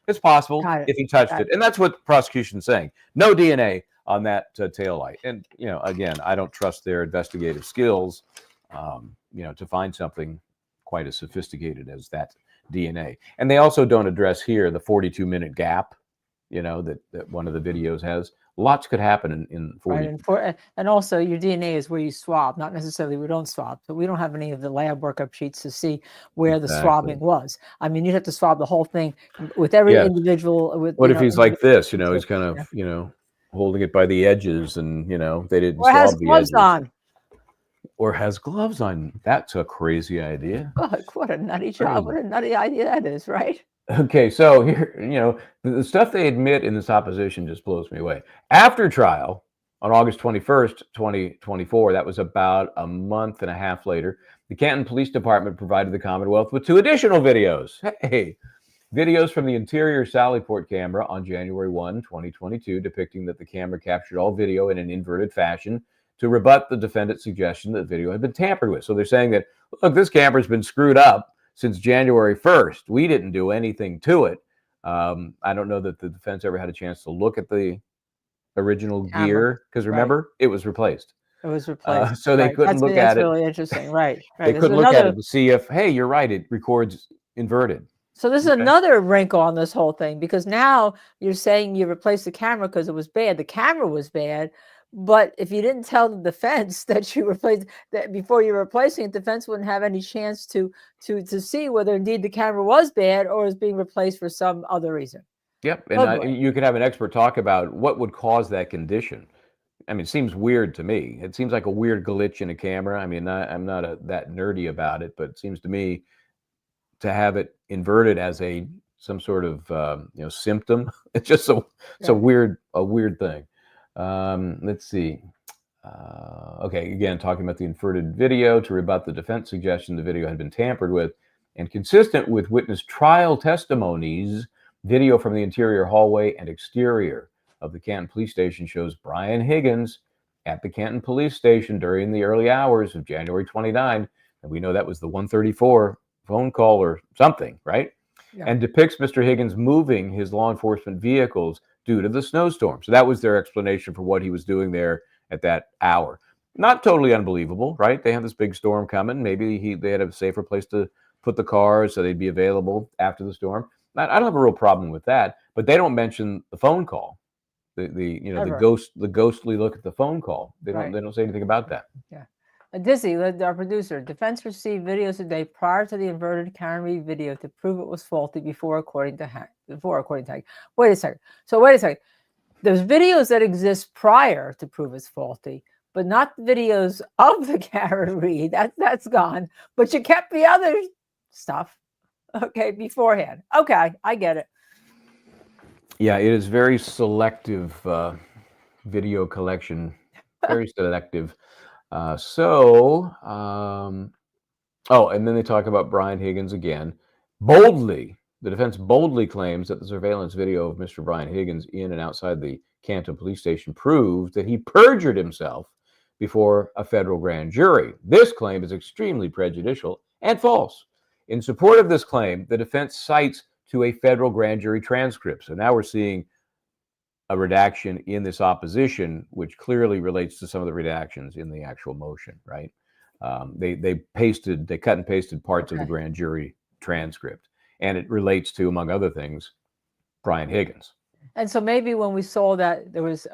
it's possible if he touched it. And that's what the prosecution's saying. No DNA on that taillight. And, again, I don't trust their investigative skills, to find something quite as sophisticated as that DNA. And they also don't address here the 42-minute gap, that one of the videos has. Lots could happen in 40. Right, and also your DNA is where you swab, not necessarily we don't swab. So we don't have any of the lab workup sheets to see where the swabbing was. I mean, you'd have to swab the whole thing with every individual. What if he's like this? He's kind of, holding it by the edges, and they didn't swab has the gloves edges. on. Or has gloves on. That's a crazy idea. God, what a nutty job! What a nutty idea that is, right? Okay, so here, the stuff they admit in this opposition just blows me away. After trial on August 21st, 2024, that was about a month and a half later, the Canton Police Department provided the Commonwealth with 2 additional videos. Hey, videos from the interior Sallyport camera on January 1, 2022, depicting that the camera captured all video in an inverted fashion to rebut the defendant's suggestion that the video had been tampered with. So they're saying that, look, this camera's been screwed up since January 1st. We didn't do anything to it. I don't know that the defense ever had a chance to look at the original gear, because remember, it was replaced. It was replaced. So they couldn't look at it. That's really interesting, right? They couldn't look at it to see if, hey, you're right, it records inverted. So this is Okay. another wrinkle on this whole thing, because now you're saying you replaced the camera because it was bad. The camera was bad, but if you didn't tell the defense that you replaced that before you were replacing it, defense wouldn't have any chance to see whether indeed the camera was bad or is being replaced for some other reason. Yep. Oh And boy. you could have an expert talk about what would cause that condition. I mean, it seems weird to me. It seems like a weird glitch in a camera. I mean, I'm not that nerdy about it, but it seems to me to have it inverted as some sort of symptom. It's just it's a Yeah. weird thing. Let's see. Okay, again, talking about the inverted video to rebut the defense suggestion the video had been tampered with, and consistent with witness trial testimonies, video from the interior hallway and exterior of the Canton Police Station shows Brian Higgins at the Canton Police Station during the early hours of January 29, and we know that was the 134 phone call or something, right? Yeah. And depicts Mr. Higgins moving his law enforcement vehicles due to the snowstorm. So that was their explanation for what he was doing there at that hour. Not totally unbelievable, right? They have this big storm coming. Maybe they had a safer place to put the cars so they'd be available after the storm. I don't have a real problem with that, but they don't mention the phone call, the ghostly look at the phone call. They don't say anything about that. Yeah. Dizzy, our producer, defense received videos today prior to the inverted camera video to prove it was faulty according to Hank. Wait a second. There's videos that exist prior to prove it's faulty, but not videos of the camera read. That's gone. But you kept the other stuff, okay, beforehand. Okay, I get it. Yeah, it is very selective video collection. Very selective. And then they talk about Brian Higgins again. The defense boldly claims that the surveillance video of Mr. Brian Higgins in and outside the Canton Police Station proves that he perjured himself before a federal grand jury. This claim is extremely prejudicial and false. In support of this claim, the defense cites to a federal grand jury transcript. So now we're seeing a redaction in this opposition, which clearly relates to some of the redactions in the actual motion, right? They cut and pasted parts of the grand jury transcript, and it relates to, among other things, Brian Higgins. And so maybe when we saw that there was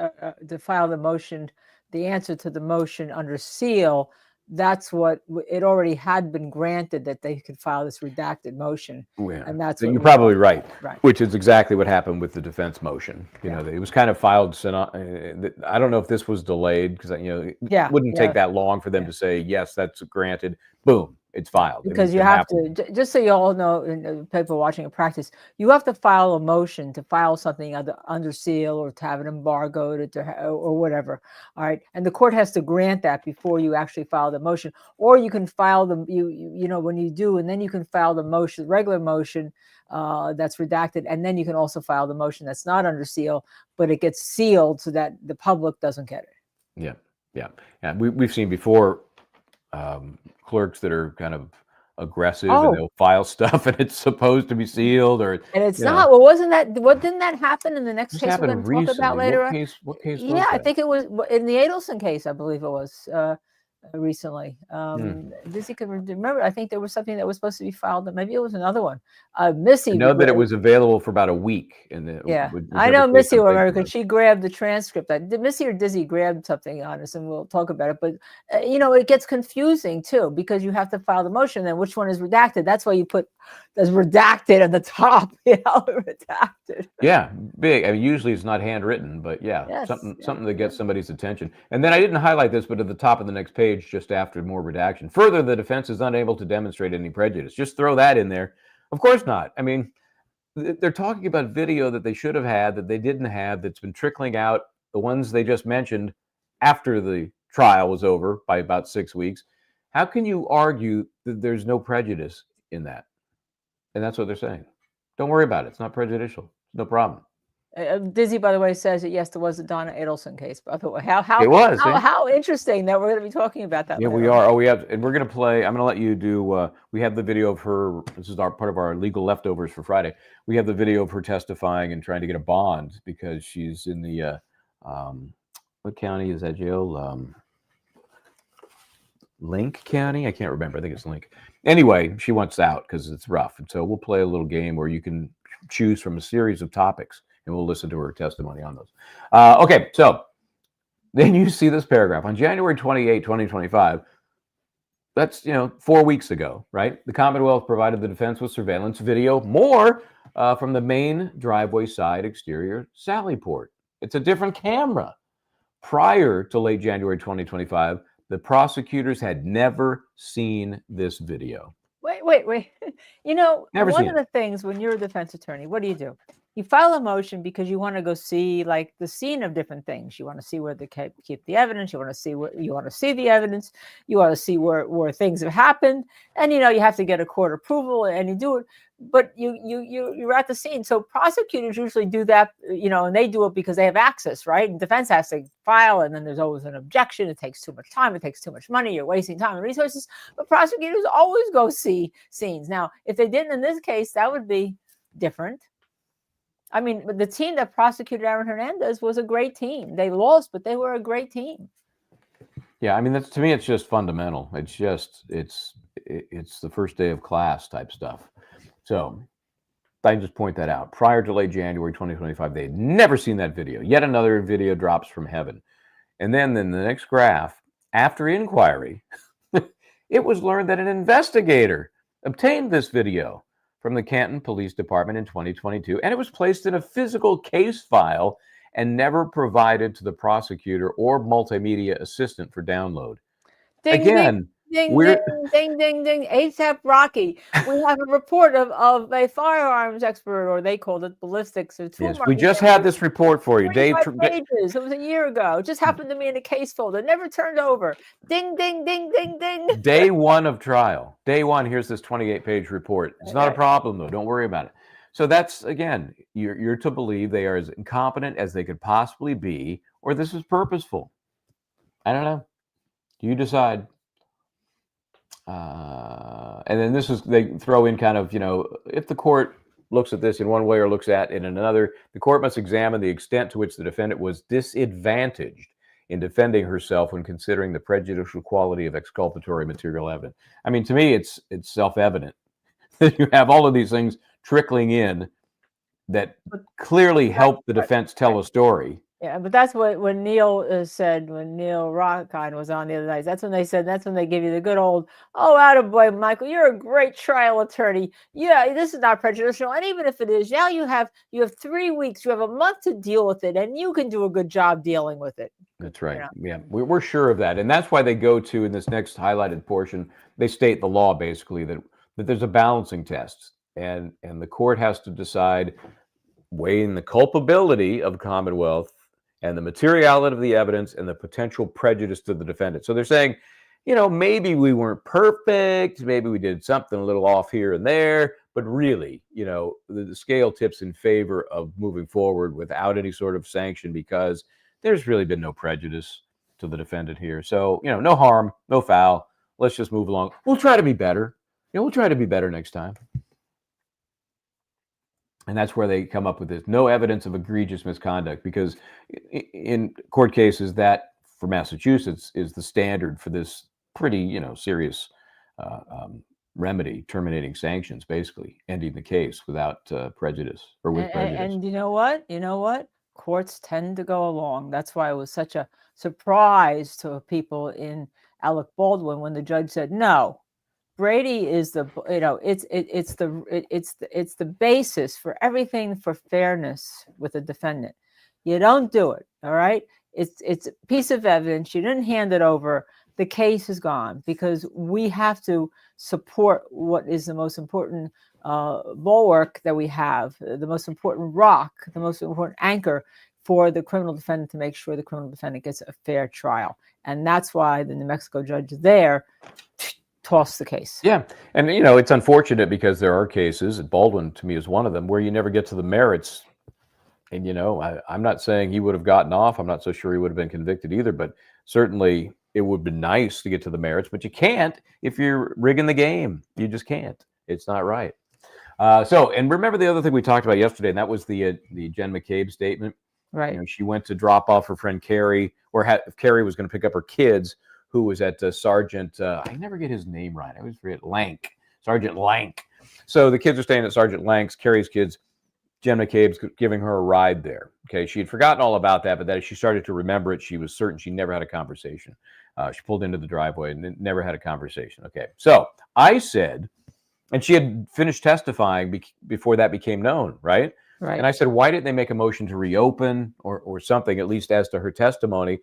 to file the motion, the answer to the motion under seal, that's what it already had been granted, that they could file this redacted motion. Yeah. And that's so what you're probably right, right, which is exactly what happened with the defense motion. You know, it was kind of filed. I don't know if this was delayed because it wouldn't take that long for them to say yes, that's granted. Boom, it's filed. Because you have to, just so you all know, and people watching in practice, you have to file a motion to file something under seal or to have it embargoed or whatever. All right, and the court has to grant that before you actually file the motion, or you can file the when you do, and then you can file the motion, regular motion that's redacted, and then you can also file the motion that's not under seal, but it gets sealed so that the public doesn't get it. Yeah. We've seen before. Clerks that are kind of aggressive and they'll file stuff and it's supposed to be sealed and it's not. Well, didn't that happen in the next case we're going to talk about later? What case was that? I think it was in the Adelson case, I believe it was recently. Dizzy can remember. I think there was something that was supposed to be filed, maybe it was another one. Missy, I know that it was available for about a week. I know Missy will remember because she grabbed the transcript. Missy or Dizzy grabbed something on us, and we'll talk about it. But it gets confusing too because you have to file the motion. Then which one is redacted? That's why you put as redacted at the top. Redacted. Yeah, big. I mean, usually it's not handwritten, but something that gets somebody's attention. And then I didn't highlight this, but at the top of the next page, just after more redaction, further, the defense is unable to demonstrate any prejudice. Just throw that in there. Of course not. I mean, they're talking about video that they should have had, that they didn't have, that's been trickling out, the ones they just mentioned after the trial was over by about 6 weeks. How can you argue that there's no prejudice in that? And that's what they're saying. Don't worry about it. It's not prejudicial. No problem. Dizzy, by the way, says that yes, there was a Donna Adelson case. By the way, how interesting that we're going to be talking about that. Yeah, we are. We have, and we're going to play. I'm going to let you do. We have the video of her. This is part of our legal leftovers for Friday. We have the video of her testifying and trying to get a bond because she's in the what county is that jail? Link County. I can't remember. I think it's Link. Anyway, she wants out because it's rough. And so we'll play a little game where you can choose from a series of topics and we'll listen to her testimony on those. Okay, so then you see this paragraph on January 28, 2025. That's, 4 weeks ago, right? The Commonwealth provided the defense with surveillance video, more from the main driveway side exterior sally port. It's a different camera. Prior to late January 2025, the prosecutors had never seen this video. Wait. Never one seen of the things when you're a defense attorney, what do? You file a motion because you want to go see like the scene of different things. You want to see where they keep the evidence. You want to see the evidence. You want to see where things have happened. And you have to get a court approval and you do it. But you're at the scene. So prosecutors usually do that, and they do it because they have access, right? And defense has to file, and then there's always an objection. It takes too much time. It takes too much money. You're wasting time and resources. But prosecutors always go see scenes. Now, if they didn't in this case, that would be different. I mean, the team that prosecuted Aaron Hernandez was a great team. They lost, but they were a great team. Yeah, I mean, to me, it's just fundamental. It's the first day of class type stuff. So I just point that out. Prior to late January 2025, they had never seen that video. Yet another video drops from heaven. And then in the next graph, after inquiry, it was learned that an investigator obtained this video from the Canton Police Department in 2022, and it was placed in a physical case file and never provided to the prosecutor or multimedia assistant for download. Ding, Again, ding, ding, ding, ding. ASAP Rocky. We have a report of a firearms expert, or they called it ballistics. Yes, we just had this report for you. Dave, pages. It was a year ago. It just happened to me in a case folder. Never turned over. Ding, ding, ding, ding, ding. Day one of trial. Day one, here's this 28-page report. It's not a problem, though. Don't worry about it. So that's, again, you're to believe they are as incompetent as they could possibly be, or this is purposeful. I don't know. You decide. And then they throw in kind of, if the court looks at this in one way or looks at it in another, the court must examine the extent to which the defendant was disadvantaged in defending herself when considering the prejudicial quality of exculpatory material evidence. I mean, to me, it's self-evident that you have all of these things trickling in that clearly help the defense tell a story. Yeah, but that's what when Neil said, when Neil Rockine was on the other night, that's when they give you the good old, oh, attaboy, Michael, you're a great trial attorney. Yeah, this is not prejudicial. And even if it is, now you have 3 weeks, you have a month to deal with it, and you can do a good job dealing with it. That's right. Yeah, we're sure of that. And that's why they go to, in this next highlighted portion, they state the law basically that there's a balancing test, and the court has to decide, weighing the culpability of Commonwealth and the materiality of the evidence and the potential prejudice to the defendant. So they're saying, maybe we weren't perfect, maybe we did something a little off here and there, but really, the scale tips in favor of moving forward without any sort of sanction because there's really been no prejudice to the defendant here. So, no harm, no foul. Let's just move along. We'll try to be better. We'll try to be better next time. And that's where they come up with this. No evidence of egregious misconduct, because in court cases, that for Massachusetts is the standard for this pretty, serious remedy, terminating sanctions, basically ending the case without prejudice or with prejudice. And you know what? Courts tend to go along. That's why it was such a surprise to people in Alec Baldwin when the judge said no. Brady is it's the basis for everything for fairness with a defendant. You don't do it, all right? It's a piece of evidence. You didn't hand it over. The case is gone because we have to support what is the most important bulwark that we have, the most important rock, the most important anchor for the criminal defendant to make sure the criminal defendant gets a fair trial. And that's why the New Mexico judge there toss the case. Yeah. And, it's unfortunate because there are cases, and Baldwin to me is one of them, where you never get to the merits. And, I'm not saying he would have gotten off. I'm not so sure he would have been convicted either, but certainly it would be nice to get to the merits, but you can't if you're rigging the game. You just can't. It's not right. And remember the other thing we talked about yesterday, and that was the Jen McCabe statement. Right. She went to drop off her friend Carrie, or if Carrie was going to pick up her kids, who was at Sergeant, I never get his name right. I always forget, Sergeant Lank. So the kids are staying at Sergeant Lank's, Carrie's kids. Jen McCabe's giving her a ride there. Okay, she had forgotten all about that, but as she started to remember it, she was certain she never had a conversation. She pulled into the driveway and never had a conversation. Okay, so I said, and she had finished testifying before that became known, right? Right. And I said, why didn't they make a motion to reopen or something, at least as to her testimony?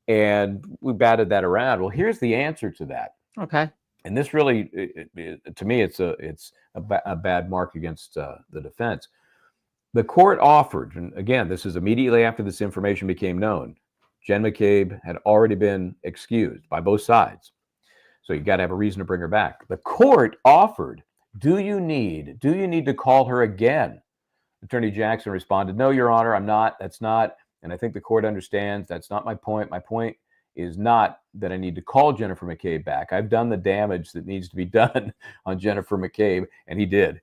And we batted that around. Well, here's the answer to that. Okay. And this really, to me, it's a bad mark against the defense. The court offered, and again, this is immediately after this information became known, Jen McCabe had already been excused by both sides. So you got to have a reason to bring her back. The court offered, do you need to call her again? Attorney Jackson responded, no, Your Honor, I'm not. That's not. And I think the court understands that's not my point. My point is not that I need to call Jennifer McCabe back. I've done the damage that needs to be done on Jennifer McCabe, and he did.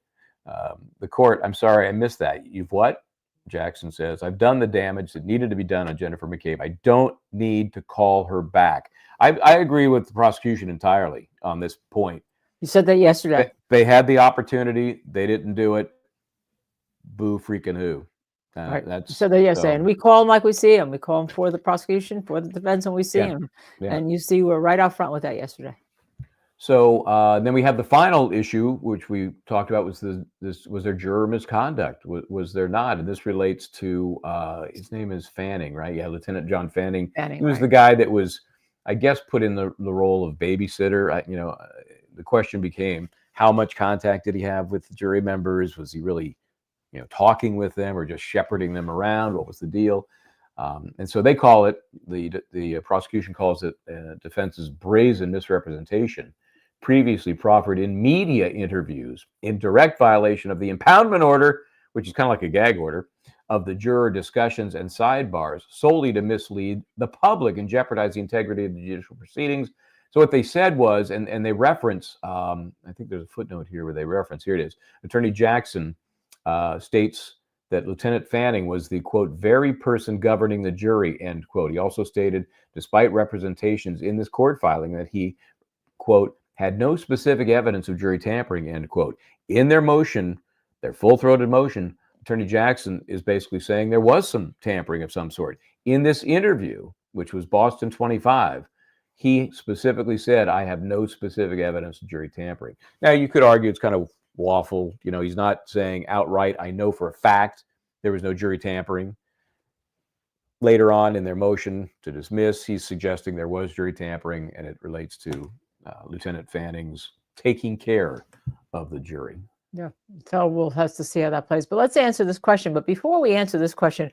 The court, I'm sorry, I missed that. You've what? Jackson says, I've done the damage that needed to be done on Jennifer McCabe. I don't need to call her back. I agree with the prosecution entirely on this point. You said that yesterday. They had the opportunity. They didn't do it. Boo freaking who. Right. That's so that yesterday. And we call them like we see them. We call them for the prosecution, for the defense, and we see them. Yeah. And you see we're right out front with that yesterday. So then we have the final issue, which we talked about, was was there juror misconduct? Was there not? And this relates to his name is Fanning, right? Yeah, Lieutenant John Fanning. He was the guy that was, I guess, put in the role of babysitter. The question became, how much contact did he have with the jury members? Was he really, talking with them or just shepherding them around? What was the deal? And so they call it, the prosecution calls it defense's brazen misrepresentation, previously proffered in media interviews in direct violation of the impoundment order, which is kind of like a gag order, of the juror discussions and sidebars solely to mislead the public and jeopardize the integrity of the judicial proceedings. So what they said was, and they reference, I think there's a footnote here where they reference, here it is, Attorney Jackson states that Lieutenant Fanning was the, quote, very person governing the jury, end quote. He also stated, despite representations in this court filing, that he, quote, had no specific evidence of jury tampering, end quote. In their motion, their full-throated motion, Attorney Jackson is basically saying there was some tampering of some sort. In this interview, which was Boston 25, he specifically said, I have no specific evidence of jury tampering. Now, you could argue it's kind of waffle. He's not saying outright, I know for a fact there was no jury tampering. Later on in their motion to dismiss, he's suggesting there was jury tampering, and it relates to Lieutenant Fanning's taking care of the jury. Yeah, so we'll have to see how that plays. But let's answer this question. But before we answer this question,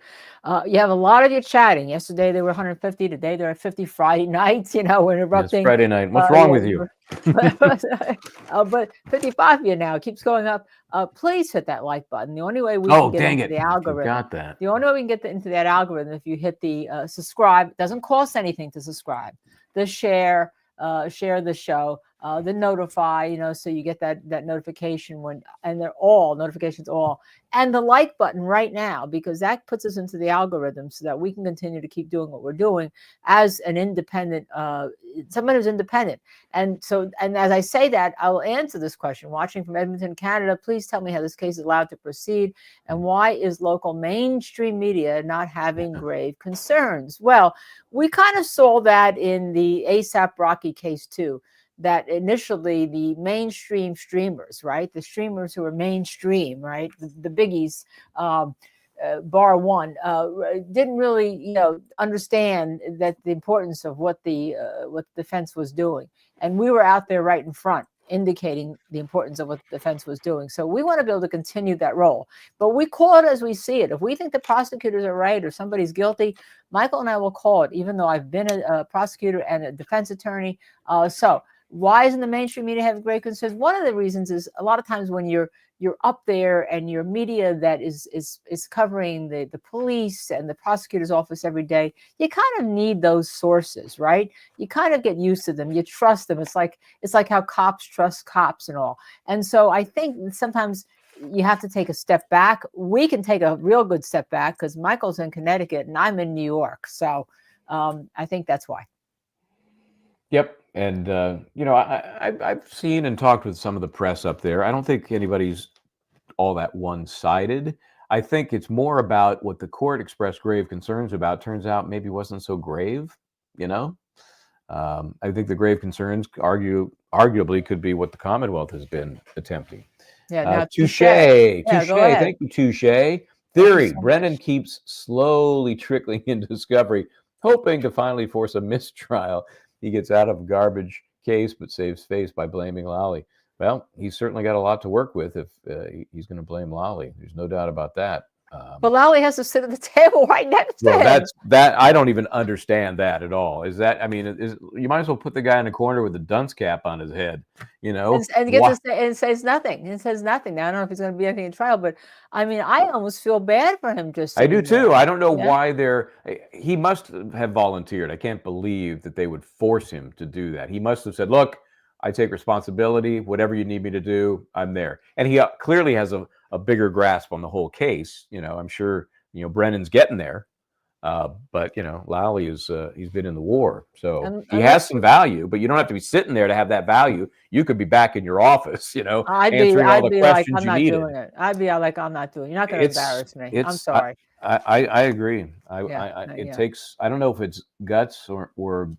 you have a lot of you chatting. Yesterday they were 150. Today they're at 50. Friday nights, we're interrupting. It's Friday night. What's wrong with you? But 55 of you now. It keeps going up. Please hit that like button. The only way we can get into the algorithm. Got that. The only way we can get into that algorithm, if you hit the subscribe, it doesn't cost anything to subscribe. The share the show, the notify, so you get that notification and they're all notifications, and the like button right now, because that puts us into the algorithm so that we can continue to keep doing what we're doing as an independent, someone who's independent. And as I say that, I will answer this question. Watching from Edmonton, Canada, please tell me how this case is allowed to proceed and why is local mainstream media not having grave concerns? Well, we kind of saw that in the ASAP Rocky case too, that initially the mainstream streamers, right? The streamers who are mainstream, right? The biggies, bar one, didn't really, understand that the importance of what the defense was doing. And we were out there right in front, indicating the importance of what the defense was doing. So we want to be able to continue that role. But we call it as we see it. If we think the prosecutors are right or somebody's guilty, Michael and I will call it, even though I've been a prosecutor and a defense attorney. So why isn't the mainstream media having great concerns? One of the reasons is a lot of times when you're up there and your media that is covering the police and the prosecutor's office every day, you kind of need those sources, right? You kind of get used to them. You trust them. It's like how cops trust cops and all. And so I think sometimes you have to take a step back. We can take a real good step back because Michael's in Connecticut and I'm in New York. So I think that's why. Yep. And, I've seen and talked with some of the press up there. I don't think anybody's all that one-sided. I think it's more about what the court expressed grave concerns about turns out maybe wasn't so grave, you know? I think the grave concerns arguably could be what the Commonwealth has been attempting. Yeah, now Touche, Yeah, touche. go ahead. Thank you, touche. Thank Theory. you so Brennan much. keeps slowly trickling into discovery, hoping to finally force a mistrial. He gets out of a garbage case, but saves face by blaming Lally. Well, he's certainly got a lot to work with if he's going to blame Lally. There's no doubt about that. But Lally has to sit at the table right next to Well, him. that I don't even understand that at all. Is that, I mean, you might as well put the guy in the corner with a dunce cap on his head, you know? And gets to say, and says nothing. And says nothing. Now I don't know if he's going to be anything in trial, but I mean, I almost feel bad for him just I do sitting there. too. I don't know Yeah. why he must have volunteered. I can't believe that they would force him to do that. He must have said, look, I take responsibility. Whatever you need me to do, I'm there. And he clearly has a bigger grasp on the whole case. I'm sure, Brennan's getting there. But Lally is he's been in the war, so he has some value. But you don't have to be sitting there to have that value. You could be back in your office, answering all the I'd be like, questions I'm you not needed. doing it. I'd be like, I'm not doing it. You're not going to embarrass me. I'm sorry. I agree. Yeah. Takes, I don't know if it's guts or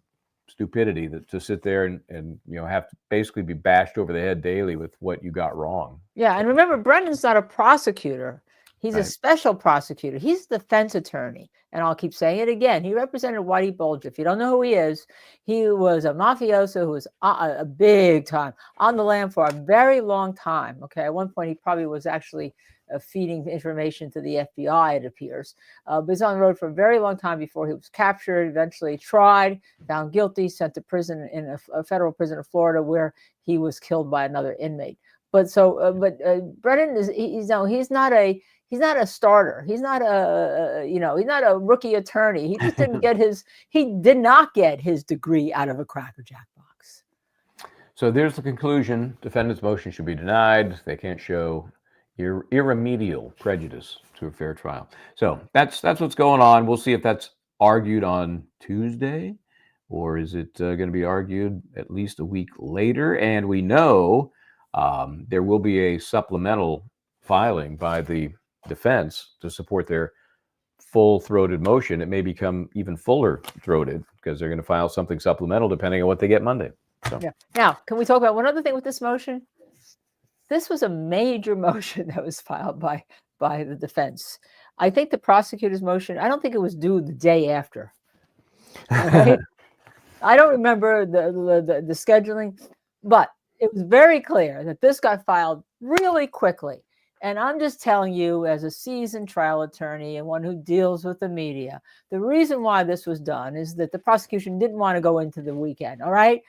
stupidity to sit there and have to basically be bashed over the head daily with what you got wrong. Yeah, and remember, Brendan's not a prosecutor. He's a Right. special prosecutor. He's a defense attorney. And I'll keep saying it again. He represented Whitey Bulger. If you don't know who he is, he was a mafioso who was a big time on the lam for a very long time. Okay. At one point, he probably was actually feeding information to the FBI, it appears. But he's on the road for a very long time before he was captured, eventually tried, found guilty, sent to prison in a federal prison in Florida where he was killed by another inmate. But Brennan he's not a starter. He's not he's not a rookie attorney. He just he did not get his degree out of a Cracker Jack box. So there's the conclusion. Defendant's motion should be denied. They can't show irremediable prejudice to a fair trial. So that's what's going on. We'll see if that's argued on Tuesday, or is it going to be argued at least a week later? And we know there will be a supplemental filing by the defense to support their full-throated motion. It may become even fuller-throated because they're going to file something supplemental depending on what they get Monday. So. Yeah. Now, can we talk about one other thing with this motion? This was a major motion that was filed by the defense. I think the prosecutor's motion, I don't think it was due the day after. Right? I don't remember the scheduling, but it was very clear that this got filed really quickly. And I'm just telling you, as a seasoned trial attorney and one who deals with the media, the reason why this was done is that the prosecution didn't want to go into the weekend. All right,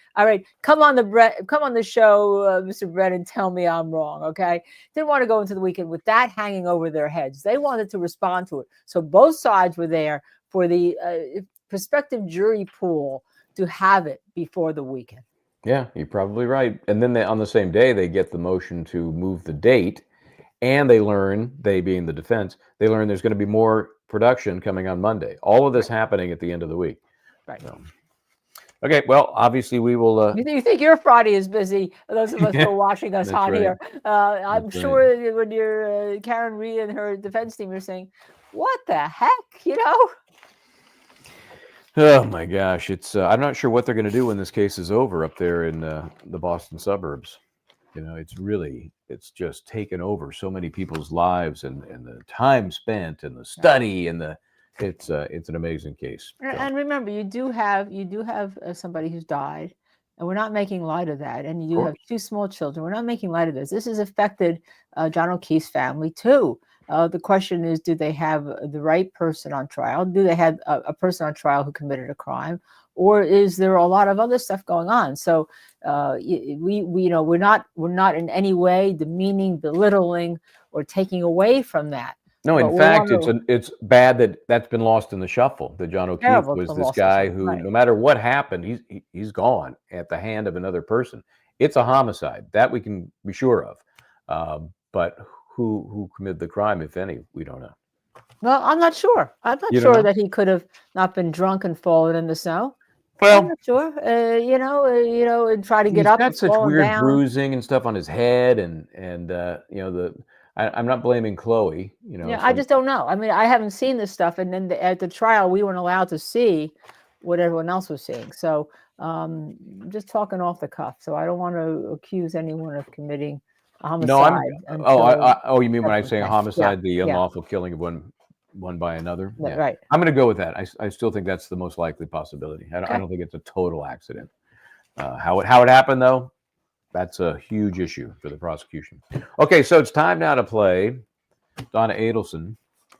come on the show, Mr. Brett, and tell me I'm wrong. Okay, didn't want to go into the weekend with that hanging over their heads. They wanted to respond to it, so both sides were there for the prospective jury pool to have it before the weekend. Yeah, you're probably right. And then on the same day, they get the motion to move the date. And they learn, they being the defense, they learn there's going to be more production coming on Monday. All of this happening at the end of the week. Right. So, okay, well, obviously we will... You think your Friday is busy, those of us who are watching us on right. here. I'm sure that when you're Karen Reed and her defense team are saying, what the heck, Oh, my gosh. I'm not sure what they're going to do when this case is over up there in the Boston suburbs. It's just taken over so many people's lives and the time spent and the study and it's an amazing case. So. And remember, you do have somebody who's died, and we're not making light of that. And you do have two small children. We're not making light of this. This has affected John O'Keefe's family too. The question is, do they have the right person on trial? Do they have a person on trial who committed a crime? Or is there a lot of other stuff going on? So we're not in any way demeaning, belittling, or taking away from that. No, in fact, it's bad that's been lost in the shuffle. That John O'Keefe was this guy who, no matter what happened, he's gone at the hand of another person. It's a homicide that we can be sure of, but who committed the crime, if any, we don't know. Well, I'm not sure. I'm not sure that he could have not been drunk and fallen in the snow. Well, I'm not sure. And try to get he's up got and such falling weird down. bruising and stuff on his head, and I'm not blaming Chloe. Yeah, I just don't know. I mean, I haven't seen this stuff, and then at the trial, we weren't allowed to see what everyone else was seeing. So, just talking off the cuff. So I don't want to accuse anyone of committing a No, I'm. homicide Oh, you mean when I say okay. homicide, the Yeah, unlawful killing of one by another? Yeah, right. I'm going to go with that. I still think that's the most likely possibility. I Okay. don't think it's a total accident. How it happened though, that's a huge issue for the prosecution. Okay, so it's time now to play Donna Adelson.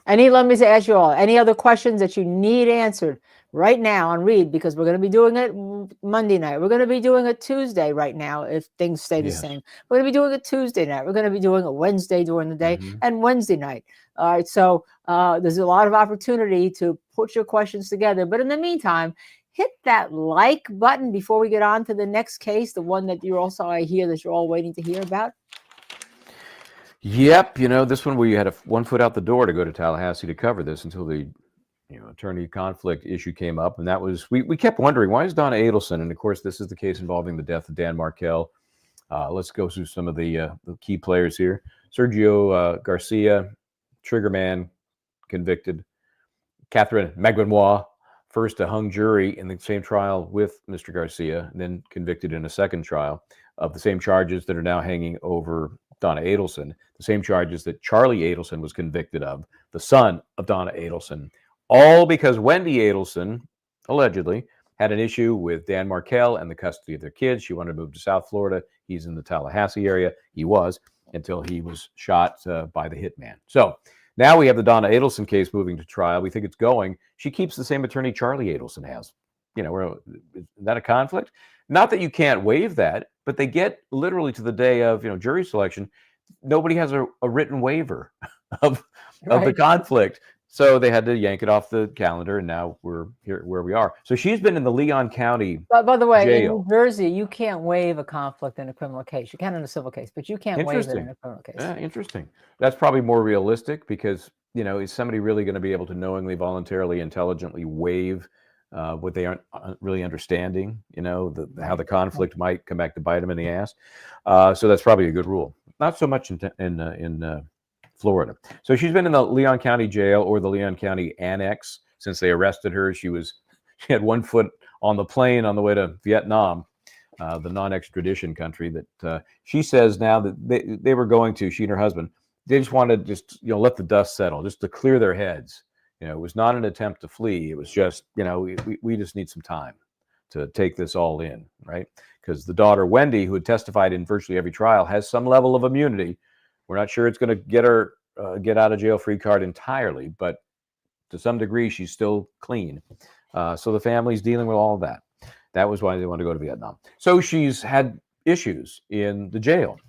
Let me ask you all, any other questions that you need answered right now on Read, because we're going to be doing it Monday night. We're going to be doing it Tuesday right now if things stay the same. We're going to be doing it Tuesday night. We're going to be doing it Wednesday during the day and Wednesday night. All right, so there's a lot of opportunity to put your questions together. But in the meantime, hit that like button before we get on to the next case, the one that I hear that you're all waiting to hear about. Yep, this one we had 1 foot out the door to go to Tallahassee to cover this until the attorney conflict issue came up, and that was we kept wondering, why is Donna Adelson? And of course, this is the case involving the death of Dan Markel. Let's go through some of the key players here. Sergio Garcia, triggerman, convicted. Catherine Magloire, first a hung jury in the same trial with Mr. Garcia, and then convicted in a second trial of the same charges that are now hanging over Donna Adelson, the same charges that Charlie Adelson was convicted of, the son of Donna Adelson, all because Wendy Adelson, allegedly, had an issue with Dan Markel and the custody of their kids. She wanted to move to South Florida. He's in the Tallahassee area. He was, until he was shot by the hitman. So now we have the Donna Adelson case moving to trial. We think it's going. She keeps the same attorney Charlie Adelson has. Is that a conflict? Not that you can't waive that, but they get literally to the day of jury selection. Nobody has a written waiver of the conflict. So they had to yank it off the calendar, and now we're here where we are. So she's been in the Leon County But by the way, jail. in New Jersey, you can't waive a conflict in a criminal case. You can in a civil case, but you can't waive it in a criminal case. Yeah, interesting. That's probably more realistic because, is somebody really going to be able to knowingly, voluntarily, intelligently waive what they aren't really understanding, how the conflict might come back to bite them in the ass. So that's probably a good rule. Not so much in Florida. So she's been in the Leon County jail or the Leon County Annex since they arrested her. She had 1 foot on the plane on the way to Vietnam, the non-extradition country that she says now that they were going to, she and her husband, they just wanted let the dust settle, just to clear their heads. It was not an attempt to flee. It was just, we just need some time to take this all in, right? Because the daughter, Wendy, who had testified in virtually every trial, has some level of immunity. We're not sure it's going to get her get out of jail free card entirely, but to some degree, she's still clean. So the family's dealing with all of that. That was why they wanted to go to Vietnam. So she's had issues in the jail.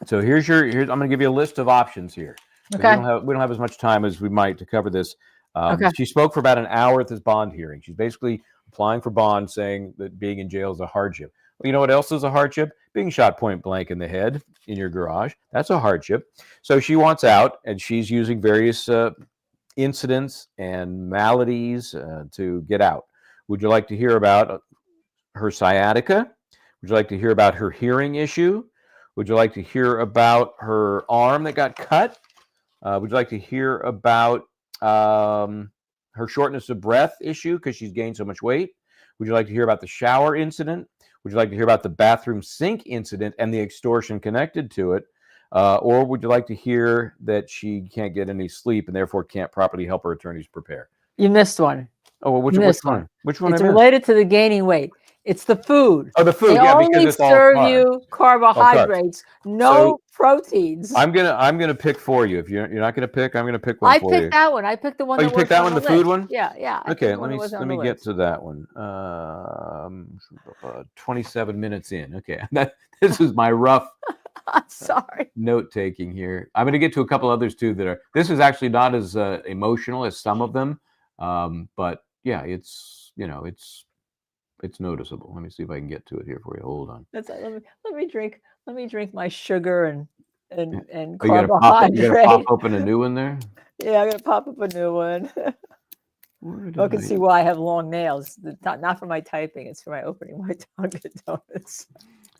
So here's I'm going to give you a list of options here. Okay. We don't have as much time as we might to cover this. Okay. She spoke for about an hour at this bond hearing. She's basically applying for bond, saying that being in jail is a hardship. Well, you know what else is a hardship? Being shot point blank in the head in your garage. That's a hardship. So she wants out, and she's using various incidents and maladies to get out. Would you like to hear about her sciatica? Would you like to hear about her hearing issue? Would you like to hear about her arm that got cut? Would you like to hear about her shortness of breath issue because she's gained so much weight? Would you like to hear about the shower incident? Would you like to hear about the bathroom sink incident and the extortion connected to it? Or would you like to hear that she can't get any sleep and therefore can't properly help her attorneys prepare? You missed one. Oh, well, which one? Which one? It's related to the gaining weight. It's the food. Oh, the food. They Yeah, because only it's all serve carbs. you carbohydrates, no proteins. I'm gonna pick for you. If you're not gonna pick, I'm gonna pick one for you. I picked that one. I picked the one. Oh, you picked that one, the food one? Yeah. Okay, let me get to that one. 27 minutes in. Okay, this is my rough. I'm sorry. Note taking here. I'm going to get to a couple others too that are. This is actually not as emotional as some of them, but yeah, it's it's noticeable. Let me see if I can get to it here for you. Hold on. Let me drink my sugar and carbohydrate. You gotta pop open a new one there. Yeah, I'm gonna pop up a new one. Where did You can I- see why I have long nails. Not for my typing, it's for my opening my Dunkin' Donuts.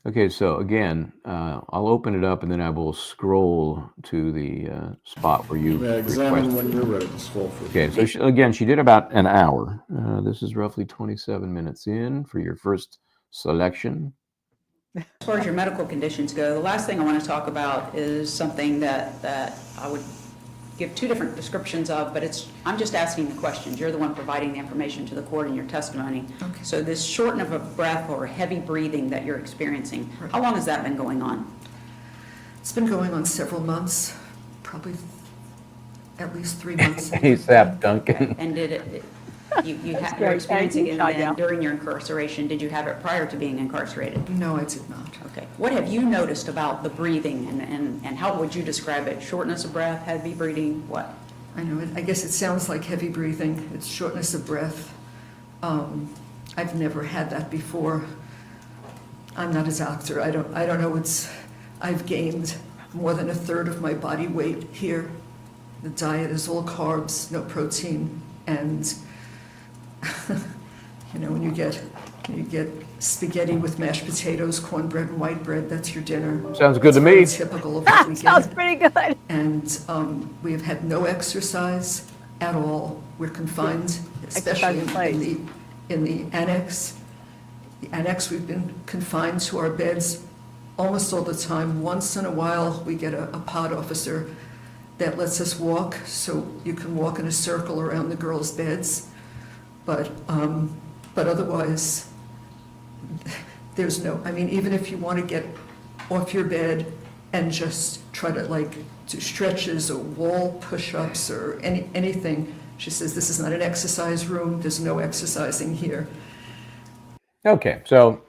Okay, so again, I'll open it up and then I will scroll to the spot where you Examine requested. when you're ready to scroll for. Okay, so she did about an hour. This is roughly 27 minutes in for your first selection. As far as your medical conditions go, the last thing I want to talk about is something that I would give two different descriptions of, but I'm just asking the questions. You're the one providing the information to the court in your testimony. Okay. So this shortness of breath or heavy breathing that you're experiencing, how long has that been going on? It's been going on several months, probably at least 3 months. ASAP Duncan. And did it, you're great. experiencing it Thank you. then during your incarceration. Did you have it prior to being incarcerated? No, I did not. Okay. What have you noticed about the breathing and how would you describe it? Shortness of breath, heavy breathing, what? I know, I guess it sounds like heavy breathing. It's shortness of breath. I've never had that before. I'm not a doctor. I don't know. I've gained more than a third of my body weight here. The diet is all carbs, no protein, and when you get spaghetti with mashed potatoes, cornbread, and white bread, that's your dinner. Sounds good to It's very me. typical of what we Sounds get. pretty good. And we have had no exercise at all. We're confined, especially Exercise in the annex. The annex, we've been confined to our beds almost all the time. Once in a while, we get a pod officer that lets us walk, so you can walk in a circle around the girls' beds. But otherwise, there's no, even if you want to get off your bed and just try to do stretches or wall push-ups or anything, she says, this is not an exercise room, there's no exercising here. Okay, so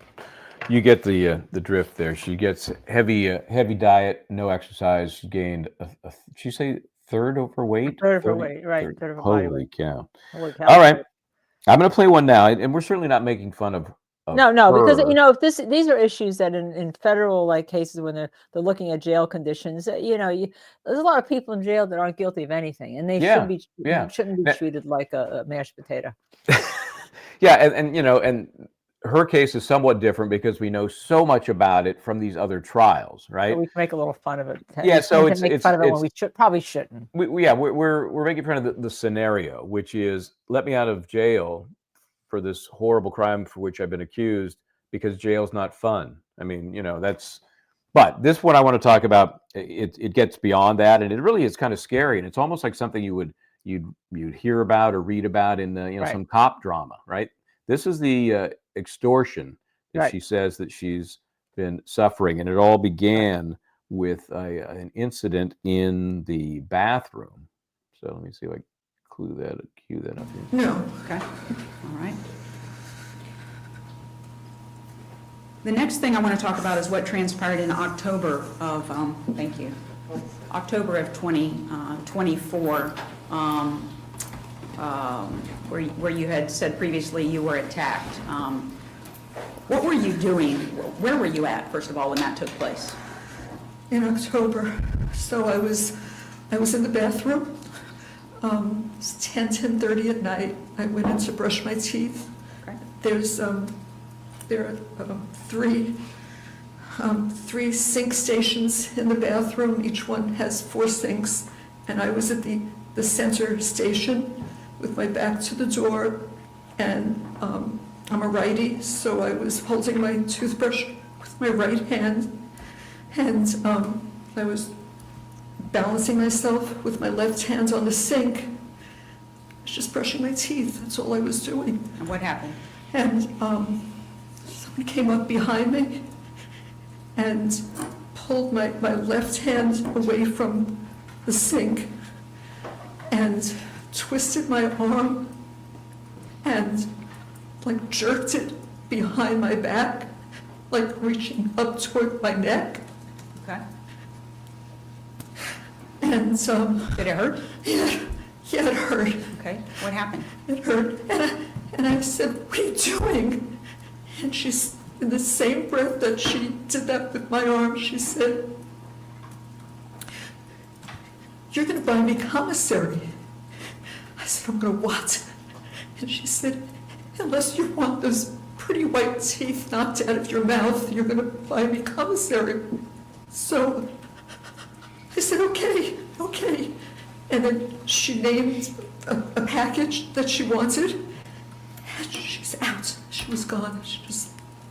you get the drift there. She gets heavy diet, no exercise. She gained did she say third overweight? Third of her weight, right? Third of her body Holy weight. cow! Holy cow. All right, I'm going to play one now, and we're certainly not making fun of. No, because her. if these are issues that in federal cases when they're looking at jail conditions, there's a lot of people in jail that aren't guilty of anything, and they shouldn't be treated like a mashed potato. Yeah, and her case is somewhat different because we know so much about it from these other trials, right? So we can make a little fun of it. Yeah, so we can make fun of it when we probably shouldn't. We're making fun of the scenario, which is let me out of jail for this horrible crime for which I've been accused because jail's not fun. But this one I want to talk about, it gets beyond that, and it really is kind of scary, and it's almost like something you'd hear about or read about in some cop drama, right? This is the extortion that she says that she's been suffering, and it all began with an incident in the bathroom. So let me see if I cue that up here. No. Okay, all right. The next thing I want to talk about is what transpired in October of, thank you, October of 2024, where you had said previously you were attacked. What were you doing? Where were you at, first of all, when that took place? In October, so I was in the bathroom. It's 10:30 at night. I went in to brush my teeth. Okay. There are three sink stations in the bathroom. Each one has 4 sinks, and I was at the center station with my back to the door, and I'm a righty, so I was holding my toothbrush with my right hand, and I was balancing myself with my left hand on the sink. I was just brushing my teeth. That's all I was doing. And what happened? And someone came up behind me and pulled my left hand away from the sink and twisted my arm and jerked it behind my back, reaching up toward my neck. Okay. And Did it hurt? yeah, it hurt. Okay, what happened? It hurt. And I said, "What are you doing?" And she's, in the same breath that she did that with my arm, she said, "You're going to buy me commissary." I said, "I'm going to what?" And she said, unless you want those pretty white teeth knocked out of your mouth, you're going to buy me commissary. So I said, okay. And then she named a package that she wanted, and she's out. She was gone. She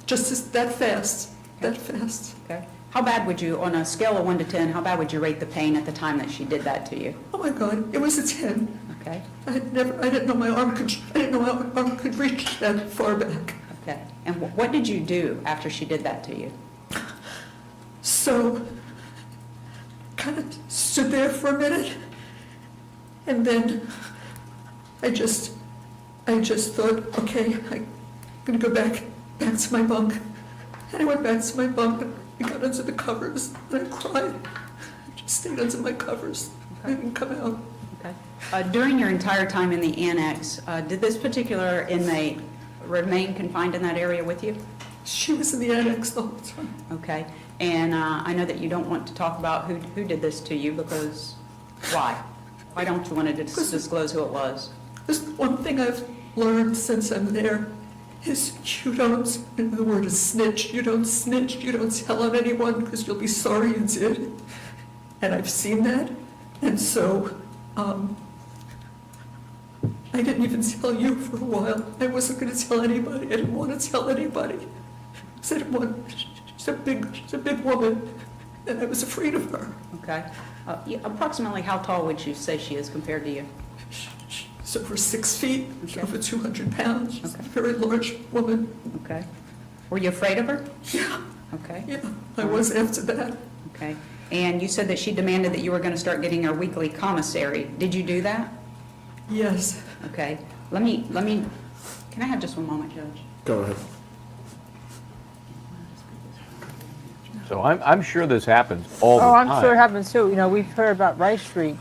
just that fast. Okay. How bad would you, on a scale of 1 to 10, how bad would you rate the pain at the time that she did that to you? Oh my God, it was a 10. Okay. I didn't know my arm could reach that far back. Okay. And what did you do after she did that to you? So, kind of stood there for a minute, and then I just thought, okay, I'm gonna go back to my bunk. And I went back to my bunk and I got under the covers and I cried. I just stayed under my covers. I didn't come out. Okay. During your entire time in the annex, did this particular inmate remain confined in that area with you? She was in the annex the whole time. Okay. And I know that you don't want to talk about who did this to you, because why? Why don't you want to disclose who it was? There's one thing I've learned since I'm there is you don't, and the word is snitch, you don't tell on anyone because you'll be sorry you did. And I've seen that. And so, I didn't even tell you for a while. I wasn't going to tell anybody. I didn't want to tell anybody. I didn't want, she's a big woman, and I was afraid of her. Okay. Approximately how tall would you say she is compared to you? She's over 6 feet, Okay. over 200 pounds. She's Okay. a very large woman. Okay. Were you afraid of her? Yeah, Okay. yeah, I was after that. Okay. And you said that she demanded that you were going to start getting her weekly commissary. Did you do that? Yes. Okay. Let me, can I have just one moment, Judge? Go ahead. So I'm sure this happens all the time. I'm sure it happens too. You know, we've heard about Rice Street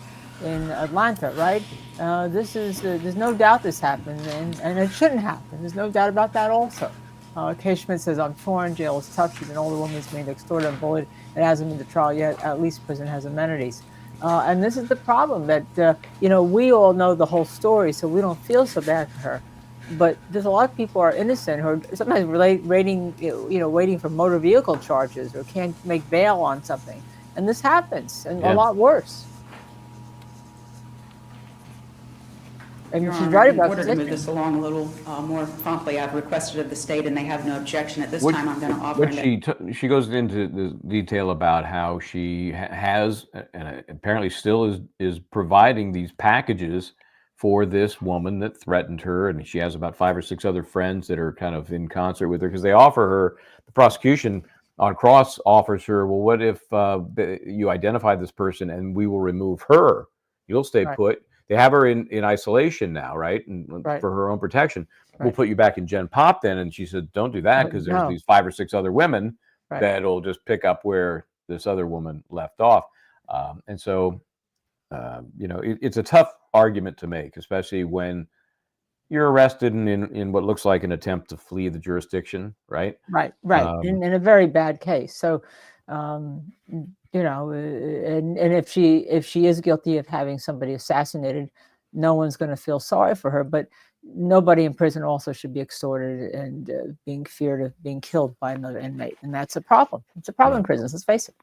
in Atlanta, right? There's no doubt this happened, and it shouldn't happen. There's no doubt about that also. Kay Schmidt says, I'm torn, jail is tough. She's an older woman who's being extorted and bullied. It hasn't been the trial yet. At least prison has amenities. And this is the problem that, we all know the whole story, so we don't feel so bad for her. But there's a lot of people who are innocent, who are sometimes waiting for motor vehicle charges or can't make bail on something. And this happens, and a lot worse. And Your she's Honor, right in about order to move snitching. this along a little more promptly, I've requested of the state, and they have no objection. At this What- time, I'm going to offer. She goes into the detail about how she has and apparently still is providing these packages for this woman that threatened her, and she has about 5 or 6 other friends that are kind of in concert with her, because they offer her, the prosecution on cross offers her, well, what if you identify this person and we will remove her? You'll stay put. They have her in isolation now, right? And for her own protection. We'll put you back in Gen Pop then. And she said, don't do that, because there's these 5 or 6 other women that'll just pick up where this other woman left off. And so, it's a tough argument to make, especially when you're arrested in what looks like an attempt to flee the jurisdiction, right? Right. In a very bad case. So, and if she is guilty of having somebody assassinated, no one's going to feel sorry for her. But nobody in prison also should be extorted and being feared of being killed by another inmate, and that's a problem. It's a problem in prisons. Let's face it.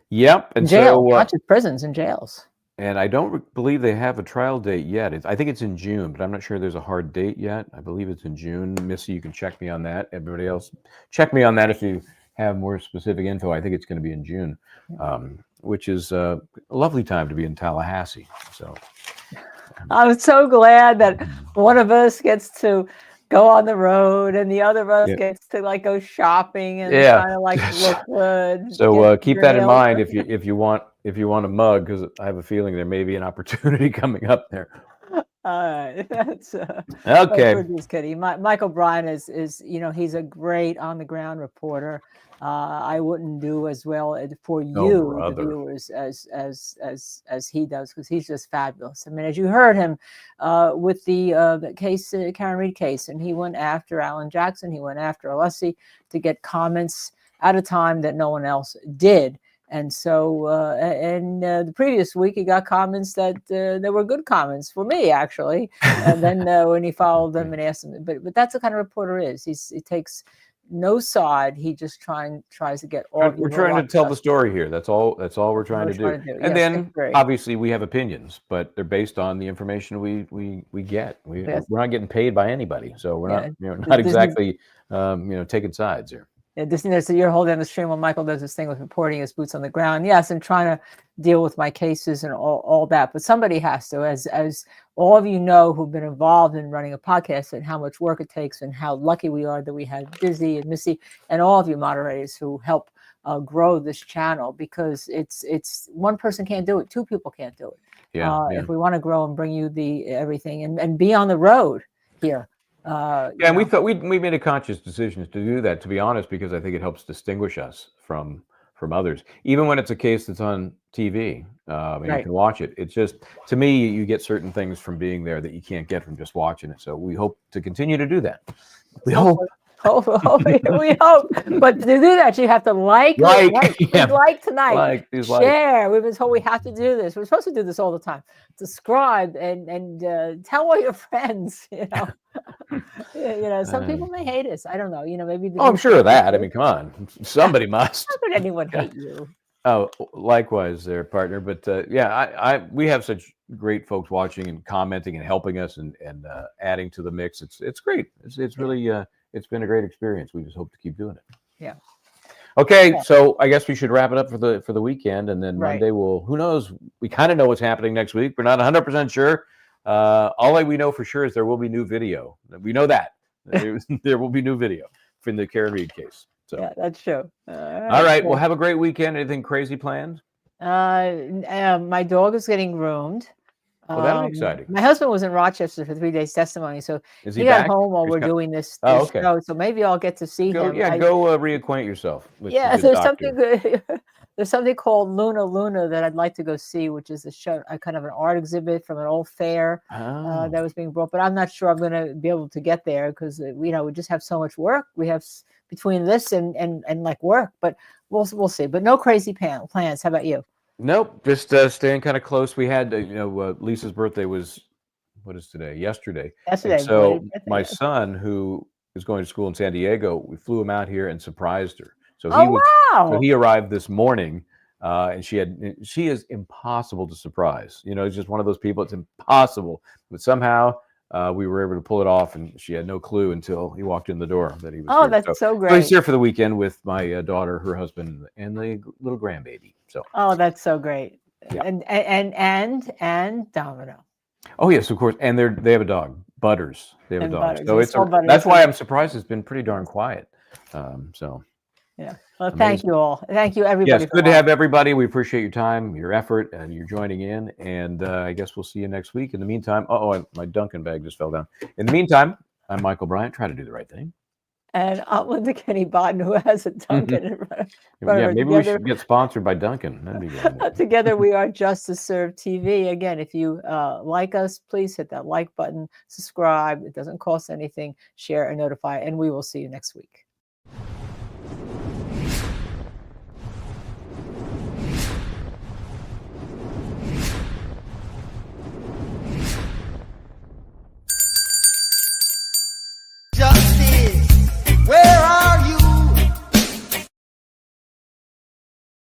Yep. And jail, so, not just prisons and jails. And I don't believe they have a trial date yet. I think it's in June, but I'm not sure there's a hard date yet. I believe it's in June. Missy, you can check me on that. Everybody else, check me on that if you have more specific info. I think it's going to be in June, which is a lovely time to be in Tallahassee. So I'm so glad that one of us gets to go on the road and the other of us gets to go shopping and kind of look good. So keep that in mind if you want a mug, because I have a feeling there may be an opportunity coming up there. All right, that's okay. Just kidding. Michel Bryant is he's a great on the ground reporter. I wouldn't do as well for you, the viewers, as he does, because he's just fabulous. I mean, as you heard him with the case, Karen Reed case, and he went after Alan Jackson, he went after Alessi to get comments at a time that no one else did. And so, the previous week, he got comments that there were good comments for me, actually. And then when he followed them and asked them, but that's the kind of reporter is. He takes no side. He just tries to get all. We're trying to tell the story here. That's all we're trying to do. And Yes, then agree. obviously we have opinions, but they're based on the information we get. Yes. We're not getting paid by anybody, so we're Yeah. not exactly taking sides here. Yeah, so you're holding the stream while Michael does this thing with reporting his boots on the ground. Yes, and trying to deal with my cases and all that. But somebody has to, as all of you know who've been involved in running a podcast, and how much work it takes, and how lucky we are that we had Dizzy and Missy and all of you moderators who help grow this channel, because it's one person can't do it, two people can't do it. If we want to grow and bring you the everything and be on the road here. And we thought we made a conscious decision to do that, to be honest, because I think it helps distinguish us from others, even when it's a case that's on TV and you can watch it. It's just, to me, you get certain things from being there that you can't get from just watching it. So we hope to continue to do that. We hope. We hope, but to do that, you have to like tonight, share. We've been told we have to do this. We're supposed to do this all the time. Subscribe and tell all your friends. Some people may hate us. I don't know. Maybe. I'm sure of that. I mean, come on, somebody must. How could anyone hate you? Oh, likewise, there, partner. But we have such great folks watching and commenting and helping us and adding to the mix. It's great. It's really. It's been a great experience. We just hope to keep doing it. Yeah. Okay, so I guess we should wrap it up for the weekend, and then Monday who knows? We kind of know what's happening next week. We're not 100% sure. All we know for sure is there will be new video. We know that there will be new video from the Karen Reed case. So yeah, that's true. All right. Well, have a great weekend. Anything crazy planned? My dog is getting groomed. Well, that'll be exciting. My husband was in Rochester for 3 days testimony, so is he got home while we're doing this okay. show. So maybe I'll get to see him. Yeah, go reacquaint yourself. There's something good. There's something called Luna that I'd like to go see, which is a show, a kind of an art exhibit from an old fair that was being brought. But I'm not sure I'm going to be able to get there because we just have so much work. We have between this and like work, but we'll see. But no crazy plans. How about you? Nope, just staying kind of close. We had, Lisa's birthday was, what is today? Yesterday. Yesterday. So my son, who is going to school in San Diego, we flew him out here and surprised her. So so he arrived this morning, and she is impossible to surprise. It's just one of those people. It's impossible, but somehow we were able to pull it off, and she had no clue until he walked in the door that he was. Oh, that's so great! So he's here for the weekend with my daughter, her husband, and the little grandbaby. So. Oh, that's so great! Yeah. And Domino. Oh yes, of course, and they have a dog, Butters. They have a dog, Butters. So that's why I'm surprised. It's been pretty darn quiet. Yeah. Well, thank you all. Thank you, everybody. Yes, good to have everybody. We appreciate your time, your effort, and your joining in. And I guess we'll see you next week. In the meantime, my Dunkin' bag just fell down. In the meantime, I'm Michel Bryant. Try to do the right thing. And I'm Linda Kenney Baden, who has a Dunkin' in front of Yeah, maybe we should get sponsored by Dunkin'. That'd be good. Together, we are Just to Serve TV. Again, if you like us, please hit that like button, subscribe. It doesn't cost anything. Share and notify, and we will see you next week.